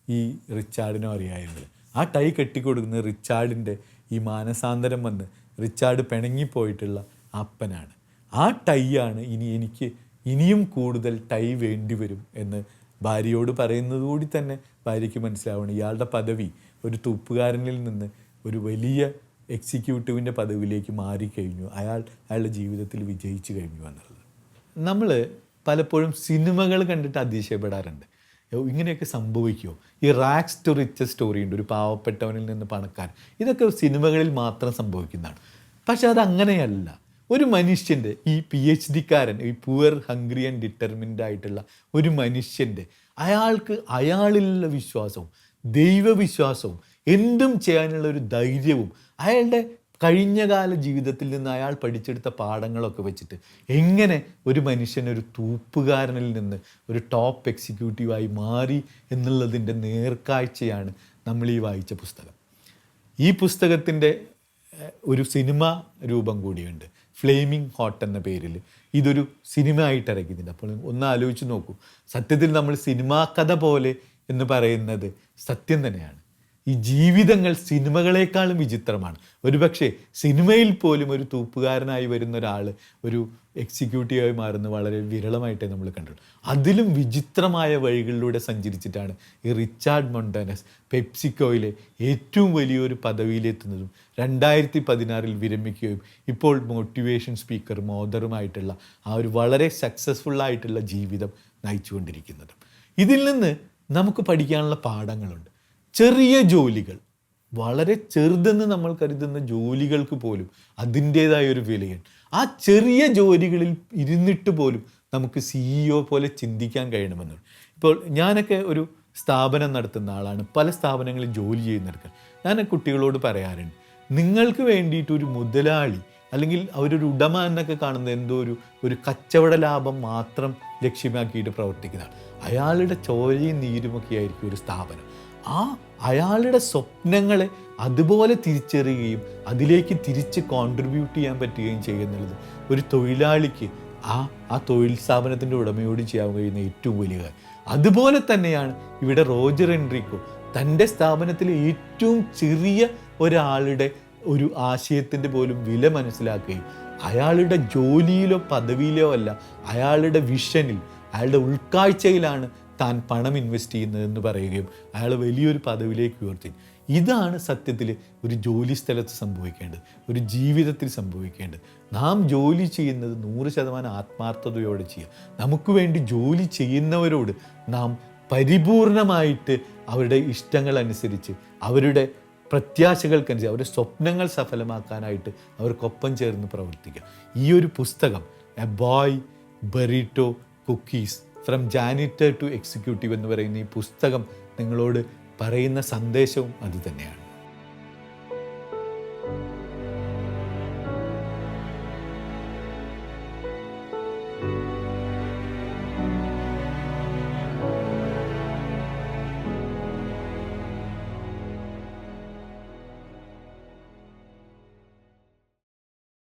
A: ഈ റിച്ചാർഡിനോ അറിയായിരുന്നത്. ആ ടൈ കെട്ടിക്കൊടുക്കുന്നത് റിച്ചാർഡിൻ്റെ ഈ മാനസാന്തരം വന്ന് റിച്ചാർഡ് പിണങ്ങിപ്പോയിട്ടുള്ള അപ്പനാണ്. ആ ടൈ ആണ് ഇനി എനിക്ക് ഇനിയും കൂടുതൽ ടൈ വേണ്ടി വരും എന്ന് ഭാര്യയോട് പറയുന്നത് കൂടി തന്നെ ഭാര്യയ്ക്ക് മനസ്സിലാവണം. ഇയാളുടെ പദവി ഒരു തൂപ്പുകാരനിൽ നിന്ന് ഒരു വലിയ എക്സിക്യൂട്ടീവിൻ്റെ പദവിയിലേക്ക് മാറിക്കഴിഞ്ഞു, അയാളുടെ ജീവിതത്തിൽ വിജയിച്ചു കഴിഞ്ഞു എന്നുള്ളത്. നമ്മൾ പലപ്പോഴും സിനിമകൾ കണ്ടിട്ട് അതിശയപ്പെടാറുണ്ട്. ഇങ്ങനെയൊക്കെ സംഭവിക്കുമോ? ഈ റാക്സ് ടു റിച്ചസ് സ്റ്റോറി ഉണ്ട്, ഒരു പാവപ്പെട്ടവനിൽ നിന്ന് പണക്കാരൻ. ഇതൊക്കെ സിനിമകളിൽ മാത്രം സംഭവിക്കുന്നതാണ്. പക്ഷെ അതങ്ങനെയല്ല. ഒരു മനുഷ്യൻ്റെ, ഈ PhD-കാരൻ, ഈ പുവർ ഹംഗ്രി ആൻഡ് ഡിറ്റർമിൻഡ് ആയിട്ടുള്ള ഒരു മനുഷ്യൻ്റെ അയാളിലുള്ള വിശ്വാസവും ദൈവവിശ്വാസവും എന്തും ചെയ്യാനുള്ള ഒരു ധൈര്യവും അയാളുടെ കഴിഞ്ഞകാല ജീവിതത്തിൽ നിന്ന് അയാൾ പഠിച്ചെടുത്ത പാഠങ്ങളൊക്കെ വെച്ചിട്ട് എങ്ങനെ ഒരു മനുഷ്യൻ ഒരു തൂപ്പുകാരനിൽ നിന്ന് ഒരു ടോപ്പ് എക്സിക്യൂട്ടീവായി മാറി എന്നുള്ളതിൻ്റെ നേർക്കാഴ്ചയാണ് നമ്മൾ ഈ വായിച്ച പുസ്തകം. ഈ പുസ്തകത്തിൻ്റെ ഒരു സിനിമ രൂപം കൂടിയുണ്ട്, ഫ്ലെയിമിംഗ് ഹോട്ട് എന്ന പേരിൽ. ഇതൊരു സിനിമ ആയിട്ട് ഇറങ്ങിയിട്ടുണ്ട്. അപ്പോൾ ഒന്ന് ആലോചിച്ച് നോക്കൂ. സത്യത്തിൽ നമ്മൾ സിനിമാ കഥ പോലെ എന്ന് പറയുന്നത് സത്യം തന്നെയാണ്. ഈ ജീവിതങ്ങൾ സിനിമകളെക്കാളും വിചിത്രമാണ്. ഒരുപക്ഷെ സിനിമയിൽ പോലും ഒരു തൂപ്പുകാരനായി വരുന്ന ഒരാൾ ഒരു എക്സിക്യൂട്ടീവായി മാറുന്നത് വളരെ വിരളമായിട്ടേ നമ്മൾ കണ്ടിട്ടുള്ളൂ. അതിലും വിചിത്രമായ വഴികളിലൂടെ സഞ്ചരിച്ചിട്ടാണ് ഈ റിച്ചാർഡ് മൊണ്ടാനസ് പെപ്സിക്കോയിലെ ഏറ്റവും വലിയൊരു പദവിയിലെത്തുന്നതും 2016 വിരമിക്കുകയും ഇപ്പോൾ മോട്ടിവേഷൻ സ്പീക്കറും ഓഥറുമായിട്ടുള്ള ആ ഒരു വളരെ സക്സസ്ഫുള്ളായിട്ടുള്ള ജീവിതം നയിച്ചുകൊണ്ടിരിക്കുന്നതും. ഇതിൽ നിന്ന് നമുക്ക് പഠിക്കാനുള്ള പാഠങ്ങളുണ്ട്. ചെറിയ ജോലികൾ, വളരെ ചെറുതെന്ന് നമ്മൾ കരുതുന്ന ജോലികൾക്ക് പോലും അതിൻ്റേതായ ഒരു വിലയുണ്ട്. ആ ചെറിയ ജോലികളിൽ ഇരുന്നിട്ട് പോലും നമുക്ക് CEO പോലെ ചിന്തിക്കാൻ കഴിയണമെന്നുണ്ട്. ഇപ്പോൾ ഞാനൊക്കെ ഒരു സ്ഥാപനം നടത്തുന്ന ആളാണ്, പല സ്ഥാപനങ്ങളിൽ ജോലി ചെയ്യുന്നവർക്ക്. ഞാൻ കുട്ടികളോട് പറയാറുണ്ട്, നിങ്ങൾക്ക് വേണ്ടിയിട്ട് ഒരു മുതലാളി അല്ലെങ്കിൽ അവരൊരു ഉടമ എന്നൊക്കെ കാണുന്നത് എന്തോ ഒരു കച്ചവട ലാഭം മാത്രം ലക്ഷ്യമാക്കിയിട്ട് പ്രവർത്തിക്കുന്നതാണ്. അയാളുടെ ചോരയും നീരുമൊക്കെ ആയിരിക്കും ഒരു സ്ഥാപനം. അയാളുടെ സ്വപ്നങ്ങളെ അതുപോലെ തിരിച്ചറിയുകയും അതിലേക്ക് തിരിച്ച് കോൺട്രിബ്യൂട്ട് ചെയ്യാൻ പറ്റുകയും ചെയ്യുന്നുള്ളത് ഒരു തൊഴിലാളിക്ക് ആ തൊഴിൽ സ്ഥാപനത്തിൻ്റെ ഉടമയോട് ചെയ്യാൻ കഴിയുന്ന ഏറ്റവും വലിയ കാര്യം. അതുപോലെ തന്നെയാണ് ഇവിടെ റോജർ എൻട്രിക്കോ തൻ്റെ സ്ഥാപനത്തിലെ ഏറ്റവും ചെറിയ ഒരാളുടെ ഒരു ആശയത്തിൻ്റെ പോലും വില മനസ്സിലാക്കുകയും അയാളുടെ ജോലിയിലോ പദവിയിലോ അല്ല, അയാളുടെ വിഷനിൽ, അയാളുടെ ഉൾക്കാഴ്ചയിലാണ് താൻ പണം ഇൻവെസ്റ്റ് ചെയ്യുന്നതെന്ന് പറയുകയും അയാൾ വലിയൊരു പദവിയിലേക്ക് ഉയർത്തി. ഇതാണ് സത്യത്തിൽ ഒരു ജോലി സ്ഥലത്ത് സംഭവിക്കേണ്ടത്, ഒരു ജീവിതത്തിൽ സംഭവിക്കേണ്ടത്. നാം ജോലി ചെയ്യുന്നത് 100% ആത്മാർത്ഥതയോടെ ചെയ്യുക. നമുക്ക് വേണ്ടി ജോലി ചെയ്യുന്നവരോട് നാം പരിപൂർണമായിട്ട് അവരുടെ ഇഷ്ടങ്ങൾ അനുസരിച്ച്, അവരുടെ പ്രത്യാശകൾക്കനുസരിച്ച്, അവരുടെ സ്വപ്നങ്ങൾ സഫലമാക്കാനായിട്ട് അവർക്കൊപ്പം ചേർന്ന് പ്രവർത്തിക്കുക. ഈ ഒരു പുസ്തകം a boy burrito cookies from janitor to executive എന്ന് പറയുന്ന ഈ പുസ്തകം നിങ്ങളോട് പറയുന്ന സന്ദേശവും അതുതന്നെയാണ്.